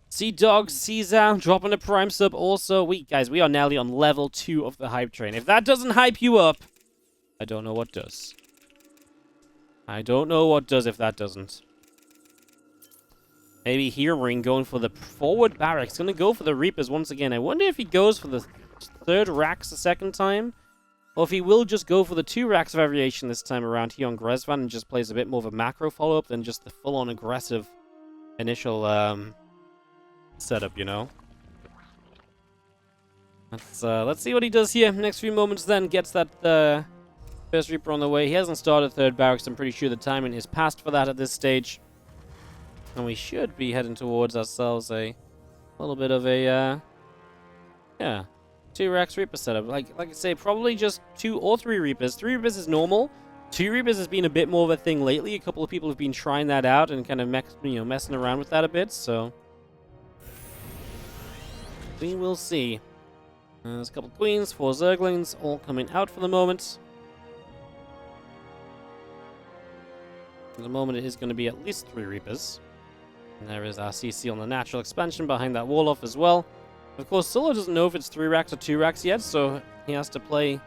Sea Dog, Caesar, dropping a Prime sub also. Guys, we are nearly on level 2 of the hype train. If that doesn't hype you up, I don't know what does. I don't know what does if that doesn't. Maybe HeroMarine going for the forward barracks. Gonna go for the Reapers once again. I wonder if he goes for the third racks a second time. Or if he will just go for the 2 racks of aviation this time around here on Grezvan and just plays a bit more of a macro follow-up than just the full-on aggressive initial setup, you know? Let's see what he does here. Next few moments then gets that first Reaper on the way. He hasn't started third barracks. I'm pretty sure the timing is past for that at this stage. And we should be heading towards ourselves a little bit of a, yeah, 2 racks Reaper setup. Like I say, probably just 2 or 3 Reapers. 3 Reapers is normal. 2 Reapers has been a bit more of a thing lately. A couple of people have been trying that out and kind of messing around with that a bit, so we will see. There's a couple of Queens, 4 Zerglings, all coming out for the moment. For the moment, it is going to be at least 3 Reapers. And there is our CC on the natural expansion behind that wall off as well. Of course, Solo doesn't know if it's 3 racks or 2 racks yet, so he has to play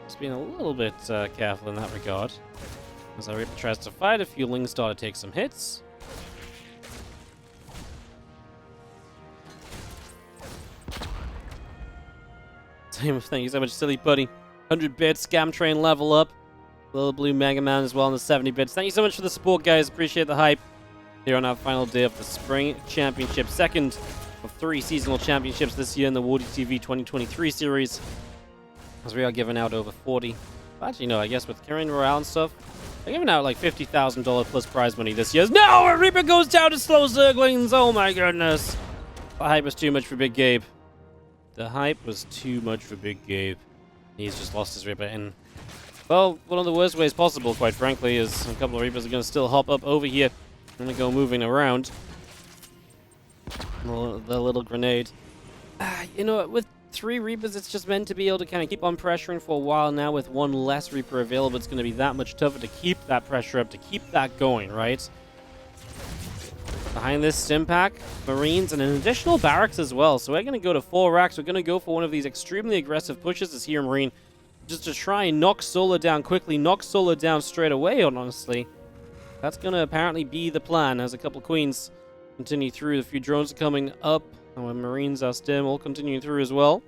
just being a little bit careful in that regard. As our Reaper tries to fight, a few Lings start to take some hits. Thank you so much, Silly Buddy. 100 bits, Scam Train level up. Little Blue Mega Man as well on the 70 bits. Thank you so much for the support, guys. Appreciate the hype. Here on our final day of the Spring Championship. Second of 3 seasonal championships this year in the WardiTV 2023 series. As we are giving out over 40. Actually, no, I guess with Carrying Royale and stuff, They're giving out like $50,000 plus prize money this year. No! A Reaper goes down to slow Zerglings! Oh my goodness! The hype was too much for Big Gabe. The hype was too much for Big Gabe. He's just lost his Reaper in, well, one of the worst ways possible, quite frankly, is a couple of Reapers are going to still hop up over here. Going to go moving around. The little grenade. You know, with 3 Reapers, it's just meant to be able to kind of keep on pressuring for a while. Now with 1 less Reaper available, it's going to be that much tougher to keep that pressure up, to keep that going, right? Behind this stim pack, Marines, and an additional barracks as well. So we're going to go to 4 racks. We're going to go for one of these extremely aggressive pushes as HeroMarine, just to try and knock Solar down quickly, knock Solar down straight away, honestly. That's going to apparently be the plan as a couple Queens continue through. A few drones are coming up. Our Marines, our stim, all continuing through as well.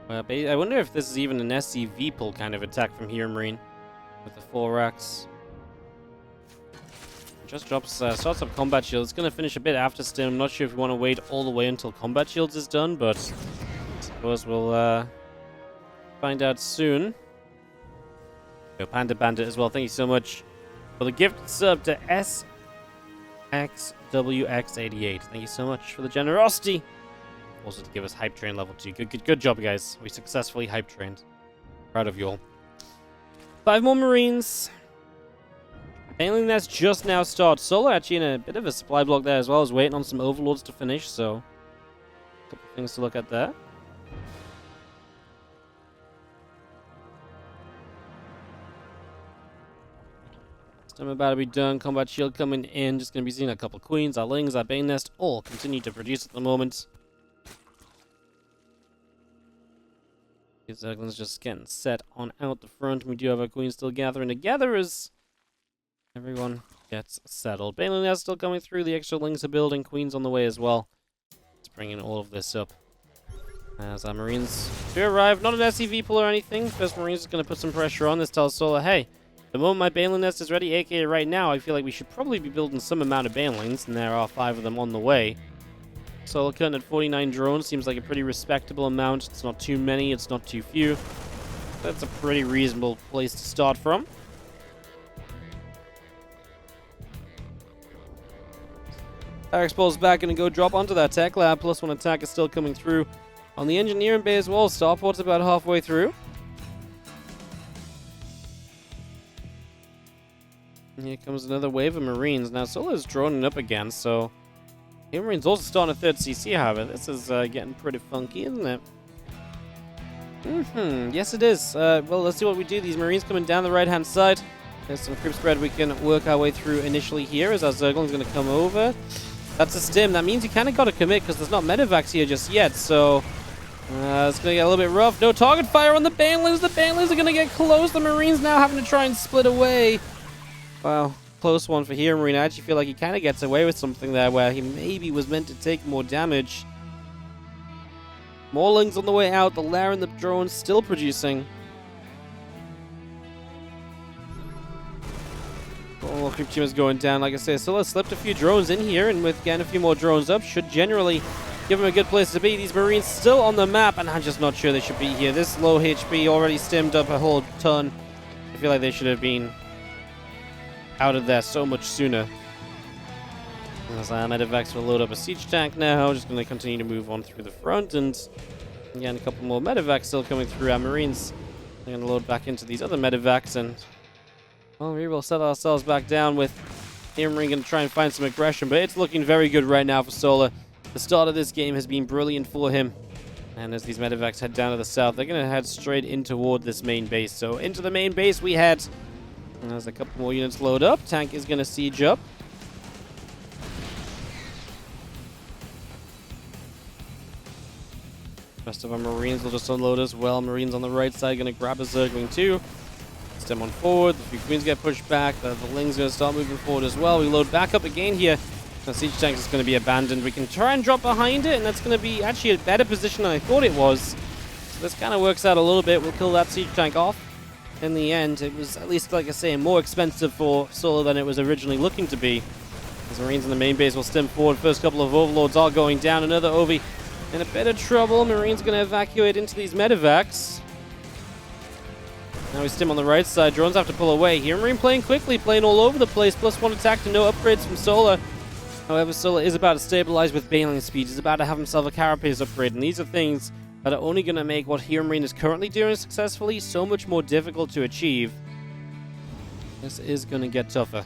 I wonder if this is even an SCV pull kind of attack from HeroMarine with the 4 racks. Just drops, starts up combat shield. It's going to finish a bit after stim. I'm not sure if we want to wait all the way until combat shields is done, but I suppose we'll find out soon. Go Panda Bandit as well. Thank you so much for the gift sub to SXWX88. Thank you so much for the generosity. Also to give us hype train level 2. Good job, guys. We successfully hype trained. Proud of you all. 5 more Marines. Mainly that's just now started. Solo actually in a bit of a supply block there as well. Is waiting on some overlords to finish, so a couple things to look at there. I'm about to be done. Combat shield coming in. Just going to be seeing a couple queens. Our lings, our bane nest, all continue to produce at the moment. These Zerglings just getting set on out the front. We do have our queens still gathering together as everyone gets settled. Bane nest still coming through. The extra lings are building. Queens on the way as well. Let's bring in all of this up. As our Marines do arrive. Not an SCV pull or anything. First Marines is going to put some pressure on. This tells Solar, hey, the moment my Baneling nest is ready, aka right now, I feel like we should probably be building some amount of Banelings, and there are 5 of them on the way. Solar cutting at 49 drones seems like a pretty respectable amount. It's not too many, it's not too few. That's a pretty reasonable place to start from. Barracks Ball's back, gonna go drop onto that tech lab. +1 attack is still coming through on the engineering bay as well. Starport's about halfway through. Here comes another wave of Marines. Now, Solar's droning up again, so HeroMarine's also starting a 3rd CC, however. This is getting pretty funky, isn't it? Yes, it is. Well, let's see what we do. These Marines coming down the right-hand side. There's some creep spread we can work our way through initially here as our Zergling's going to come over. That's a stim. That means you kind of got to commit because there's not medevacs here just yet, so it's going to get a little bit rough. No target fire on the Banelings. The Banelings are going to get close. The Marines now having to try and split away. Wow, close one for HeroMarine. I actually feel like he kind of gets away with something there where he maybe was meant to take more damage. More lings on the way out. The lair and the drones still producing. Oh, creep team is going down. Like I say, still has slipped a few drones in here, and with again a few more drones up, should generally give him a good place to be. These Marines still on the map, and I'm just not sure they should be here. This low HP already stemmed up a whole ton. I feel like they should have been out of there so much sooner. As our medevacs will load up a siege tank now, just going to continue to move on through the front, and again a couple more medevacs still coming through. Our Marines are going to load back into these other medevacs, and well, we will set ourselves back down with HeroMarine going to try and find some aggression, but it's looking very good right now for Solar. The start of this game has been brilliant for him, and as these medevacs head down to the south, they're going to head straight in toward this main base. So into the main base we head. And as a couple more units load up, tank is going to siege up. Rest of our Marines will just unload as well. Marines on the right side going to grab a Zergling too. Stem on forward. The few Queens get pushed back. The Ling's going to start moving forward as well. We load back up again here. The siege tank is going to be abandoned. We can try and drop behind it, and that's going to be actually a better position than I thought it was. So this kind of works out a little bit. We'll kill that siege tank off. In the end, it was, at least like I say, more expensive for Solar than it was originally looking to be. As Marines in the main base will stem forward. First couple of overlords are going down. Another Ovi in a bit of trouble. Marines going to evacuate into these medevacs. Now we stim on the right side. Drones have to pull away. HeroMarine playing quickly, playing all over the place. +1 attack to no upgrades from Solar. However, Solar is about to stabilize with bailing speed. He's about to have himself a carapace upgrade. And these are things that are only going to make what HeroMarine is currently doing successfully so much more difficult to achieve. This is going to get tougher.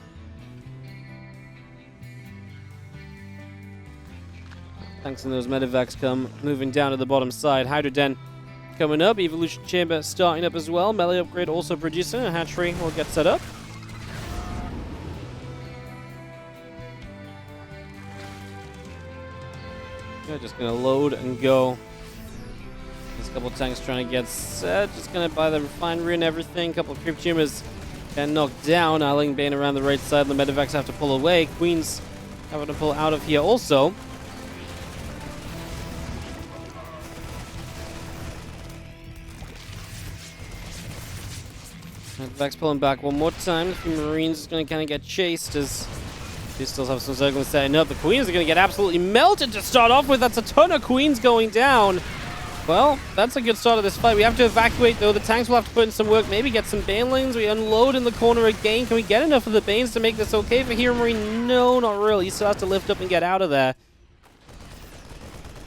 Thanks to those medevacs come moving down to the bottom side. Hydra Den coming up. Evolution Chamber starting up as well. Melee upgrade also producing. A hatchery will get set up. They're just going to load and go. There's a couple of tanks trying to get set. Just going to buy the refinery and everything. A couple of creep tumors getting knocked down. Eiling Bane around the right side. The medevacs have to pull away. Queen's having to pull out of here also. Vex pulling back one more time. The few Marines is going to kind of get chased as they still have some circles setting up. The Queens are going to get absolutely melted to start off with. That's a ton of Queens going down. Well, that's a good start of this fight. We have to evacuate, though. The tanks will have to put in some work. Maybe get some Banelings. We unload in the corner again. Can we get enough of the Banes to make this okay for HeroMarine? No, not really. He still has to lift up and get out of there.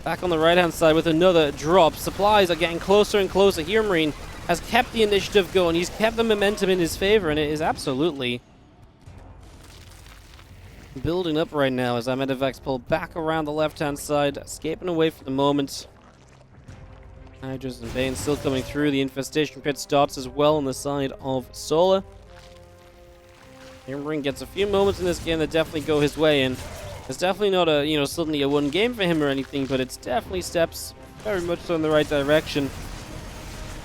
Back on the right-hand side with another drop. Supplies are getting closer and closer. HeroMarine has kept the initiative going. He's kept the momentum in his favor, and it is absolutely building up right now as our medevacs pull back around the left-hand side, escaping away for the moment. Hydras and Bane still coming through. The infestation pit starts as well on the side of Solar. HeroMarine gets a few moments in this game that definitely go his way, and it's definitely not a, suddenly a one game for him or anything, but it's definitely steps very much so in the right direction.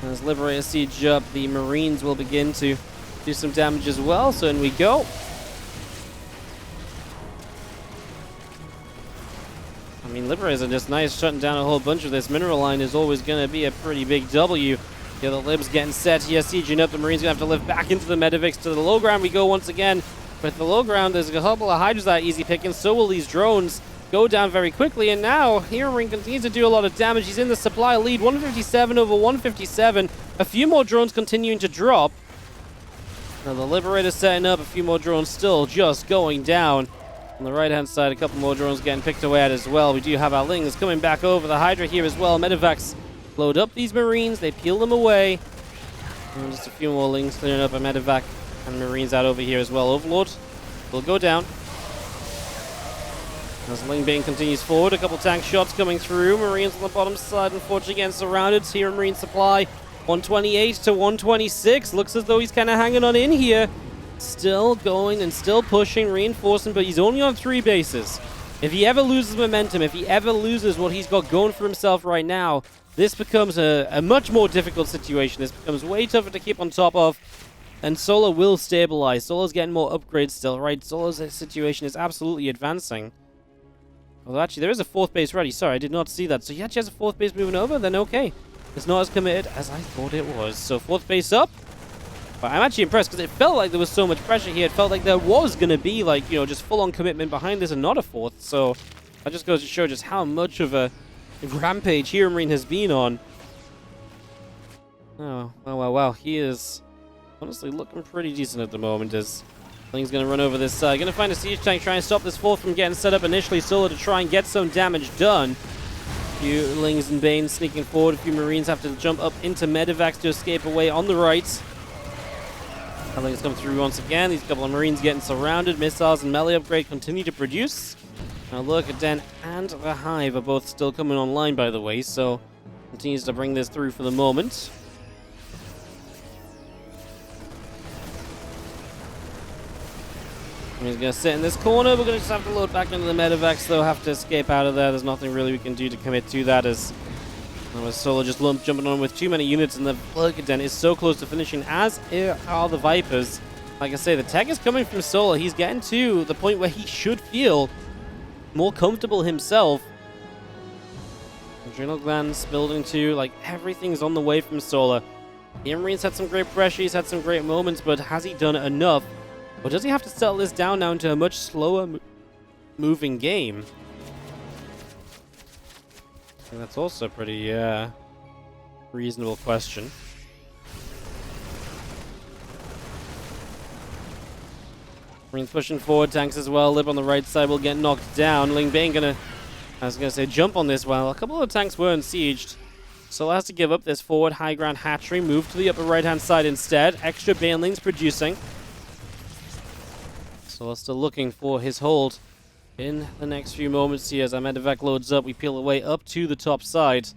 As Liberator siege up, the Marines will begin to do some damage as well, so in we go. I mean, Liberators are just nice, shutting down a whole bunch of this. Mineral line is always going to be a pretty big W. Yeah, the Libs getting set here, sieging up. The Marines going to have to lift back into the medevacs. To the low ground we go once again. With the low ground, there's a couple of Hydras that are easy picking, so will these drones go down very quickly, and now HeroMarine continues to do a lot of damage. He's in the supply lead, 157 over 157. A few more drones continuing to drop. Now the Liberator's setting up, a few more drones still just going down. On the right-hand side, a couple more drones getting picked away at as well. We do have our Lings coming back over. The Hydra here as well. Medevacs load up these Marines. They peel them away. And just a few more Lings clearing up a Medevac and Marines out over here as well. Overlord will go down. As Ling Bane continues forward, a couple tank shots coming through. Marines on the bottom side, unfortunately getting surrounded. HeroMarine supply, 128 to 126. Looks as though he's kind of hanging on in here. Still going and still pushing, reinforcing, but he's only on 3 bases. If he ever loses momentum, if he ever loses what he's got going for himself right now, this becomes a much more difficult situation. This becomes way tougher to keep on top of. And Solar will stabilize. Solar's getting more upgrades still, right? Solar's situation is absolutely advancing. Although actually there is a 4th base ready. Sorry, I did not see that. So he actually has a 4th base moving over, then okay. It's not as committed as I thought it was. So 4th base up. But I'm actually impressed because it felt like there was so much pressure here. It felt like there was going to be like, just full-on commitment behind this and not a 4th. So that just goes to show just how much of a rampage HeroMarine has been on. Oh, wow. He is honestly looking pretty decent at the moment as Ling's going to run over this side. Going to find a siege tank, try and stop this 4th from getting set up initially. Solar to try and get some damage done. A few Lings and Banes sneaking forward. A few Marines have to jump up into medevacs to escape away on the right. Ling's come through once again. These couple of Marines getting surrounded. Missiles and melee upgrade continue to produce. Now look, Den and the Hive are both still coming online, by the way, so continues to bring this through for the moment. He's going to sit in this corner. We're going to just have to load back into the medevacs, though. Have to escape out of there. There's nothing really we can do to commit to that as Solar just jumping on with too many units, and the Den is so close to finishing, as are the Vipers. Like I say, the tech is coming from Solar. He's getting to the point where he should feel more comfortable himself. Adrenal glands building too. Like, everything's on the way from Solar. HeroMarine's had some great pressure. He's had some great moments, but has he done enough? Or does he have to settle this down now into a much slower moving game? And that's also a pretty reasonable question. Marine's pushing forward, tanks as well. Lip on the right side will get knocked down. Ling Bane gonna, I was gonna say, jump on this well. A couple of tanks were unsieged. Solo has to give up this forward high ground hatchery, move to the upper right-hand side instead. Extra banelings producing. Solo still looking for his hold in the next few moments here as our medevac loads up. We peel away up to the top side.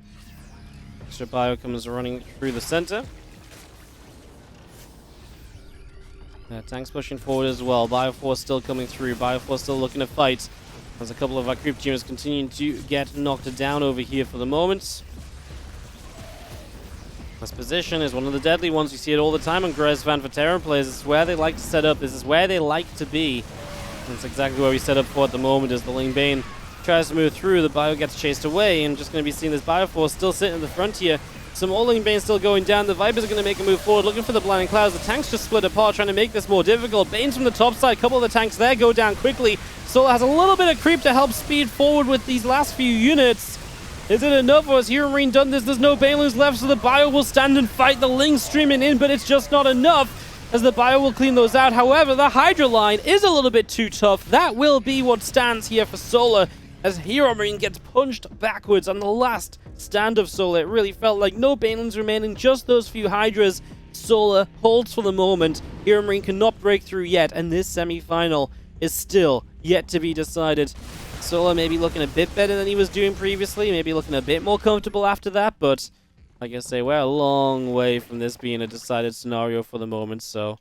Extra bio comes running through the center. Tanks pushing forward as well. Bioforce still coming through. Bioforce still looking to fight. As a couple of our creep teamers continuing to get knocked down over here for the moment. This position is one of the deadly ones. You see it all the time on Grezvan for Terran players. This is where they like to set up. This is where they like to be. That's exactly where we set up for at the moment as the Ling Bane tries to move through. The bio gets chased away and just going to be seeing this Bioforce still sitting in the front here. Some more Ling Bane still going down. The Vipers are going to make a move forward, looking for the Blinding Clouds. The tanks just split apart, trying to make this more difficult. Bane's from the top side. A couple of the tanks there go down quickly. Solo has a little bit of creep to help speed forward with these last few units. Is it enough, or has HeroMarine done this? There's no Banelings left, so the bio will stand and fight. The Lings streaming in, but it's just not enough, as the bio will clean those out. However, the Hydra line is a little bit too tough. That will be what stands here for Solar, as HeroMarine gets punched backwards on the last stand of Solar. It really felt like no Banelings remaining, just those few Hydras. Solar holds for the moment. HeroMarine cannot break through yet, and this semi-final is still yet to be decided. Solar maybe looking a bit better than he was doing previously, maybe looking a bit more comfortable after that, but like I say, we're a long way from this being a decided scenario for the moment, so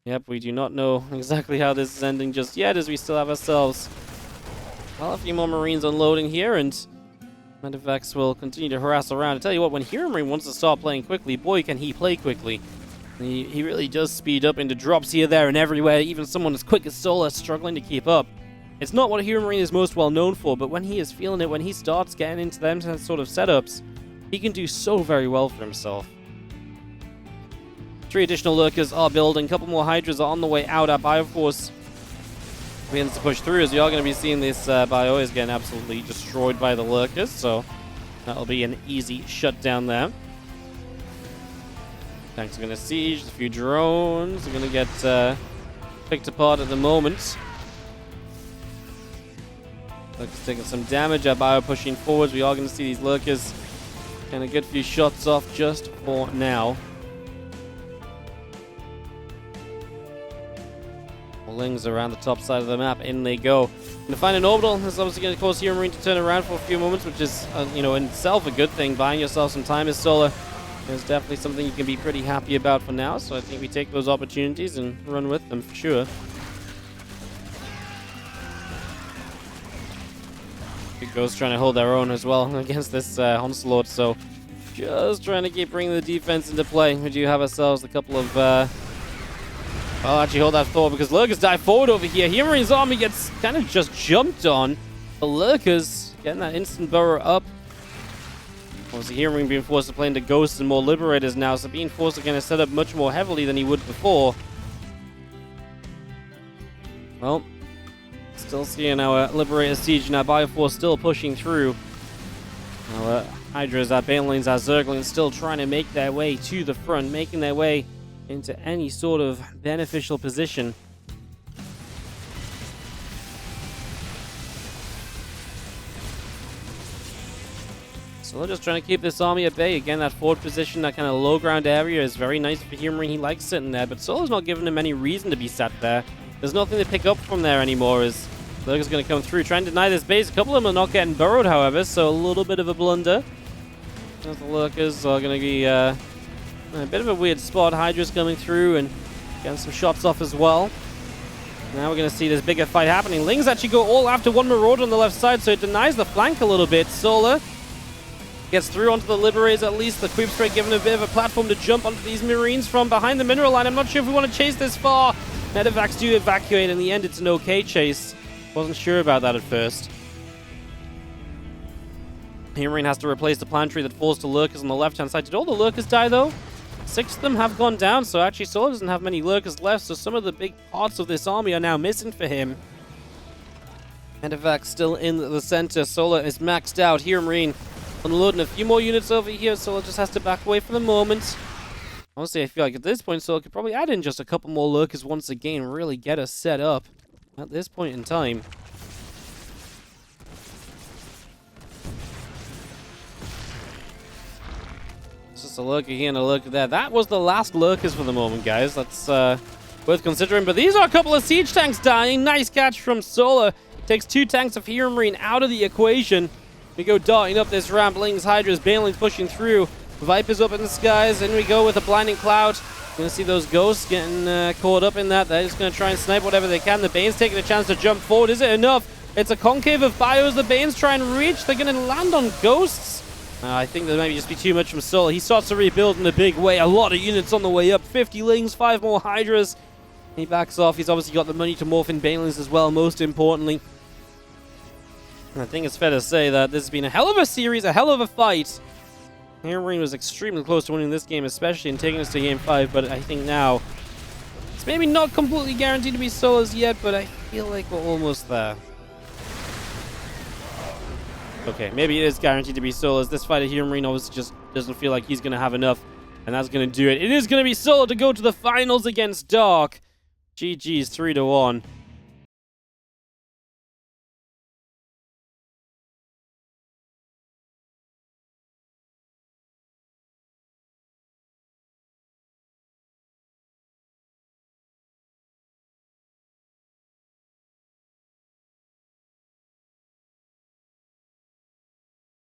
yep, we do not know exactly how this is ending just yet, as we still have ourselves, well, a few more Marines unloading here, and medevacs will continue to harass around. I tell you what, when HeroMarine wants to start playing quickly, boy can he play quickly. He really does speed up into drops here, there, and everywhere. Even someone as quick as Solar struggling to keep up. It's not what HeroMarine is most well known for, but when he is feeling it, when he starts getting into them sort of setups, he can do so very well for himself. 3 additional lurkers are building. A couple more Hydras are on the way out. Our Bioforce begins to push through, as you are going to be seeing this bio is getting absolutely destroyed by the lurkers, so that'll be an easy shutdown there. Tanks are going to siege. A few drones are going to get picked apart at the moment. Lurkers taking some damage. Our bio pushing forwards. We are going to see these lurkers and a good few shots off just for now. Lings around the top side of the map. In they go. To find an orbital, this is obviously going to cause HeroMarine to turn around for a few moments, which is, in itself a good thing. Buying yourself some time as Solar is definitely something you can be pretty happy about for now. So I think we take those opportunities and run with them for sure. Ghosts trying to hold their own as well against this onslaught, so just trying to keep bringing the defense into play. We do have ourselves a couple of well, actually hold that thought, because lurkers dive forward over here. HeroMarine's army gets kind of just jumped on. The lurkers getting that instant burrow up. Obviously HeroMarine being forced to play into ghosts and more liberators now, so being forced to kind of set up much more heavily than he would before. Well, still seeing our Liberator Siege and our Bioforce still pushing through. Our Hydras, our Banelings, our Zerglings still trying to make their way to the front, making their way into any sort of beneficial position. So they're just trying to keep this army at bay. Again, that forward position, that kind of low ground area is very nice for HeroMarine. He likes sitting there, but Solo's not giving him any reason to be sat there. There's nothing to pick up from there anymore, as Lurker's going to come through, trying to deny this base. A couple of them are not getting burrowed, however, so a little bit of a blunder. As the Lurkers are going to be a bit of a weird spot. Hydra's coming through and getting some shots off as well. Now we're going to see this bigger fight happening. Lings actually go all after one Marauder on the left side, so it denies the flank a little bit. Solar gets through onto the Liberators at least. The Creep Spray giving a bit of a platform to jump onto these Marines from behind the mineral line. I'm not sure if we want to chase this far. Medevacs do evacuate. In the end, it's an okay chase. Wasn't sure about that at first. HeroMarine has to replace the planetary that falls to Lurkers on the left-hand side. Did all the Lurkers die, though? 6 of them have gone down, so actually Solar doesn't have many Lurkers left, so some of the big parts of this army are now missing for him. Medevac still in the center. Solar is maxed out. HeroMarine unloading a few more units over here. Solar just has to back away for the moment. Honestly, I feel like at this point, Solar could probably add in just a couple more lurkers once again, really get us set up at this point in time. It's just a lurker here and a lurker there. That was the last lurkers for the moment, guys. That's worth considering. But these are a couple of siege tanks dying. Nice catch from Solar. Takes 2 tanks of HeroMarine out of the equation. We go darting up this ramp. Lings, Hydras, Banelings pushing through. Vipers up in the skies. In we go with a blinding cloud. Gonna see those ghosts getting caught up in that. They're just gonna try and snipe whatever they can. The Bane's taking a chance to jump forward. Is it enough? It's a concave of bios. The Bane's try and reach. They're gonna land on ghosts. I think that might just be too much from Solar. He starts to rebuild in a big way. A lot of units on the way up. 50 Lings, 5 more Hydras. He backs off. He's obviously got the money to morph in Banelings as well, most importantly. I think it's fair to say that this has been a hell of a series, a hell of a fight. HeroMarine was extremely close to winning this game, especially in taking us to Game 5, but I think now it's maybe not completely guaranteed to be Solar's yet, but I feel like we're almost there. Okay, maybe it is guaranteed to be Solar's. This fight at HeroMarine obviously just doesn't feel like he's going to have enough, and that's going to do it. It is going to be Solar to go to the finals against Dark. GG's 3-1.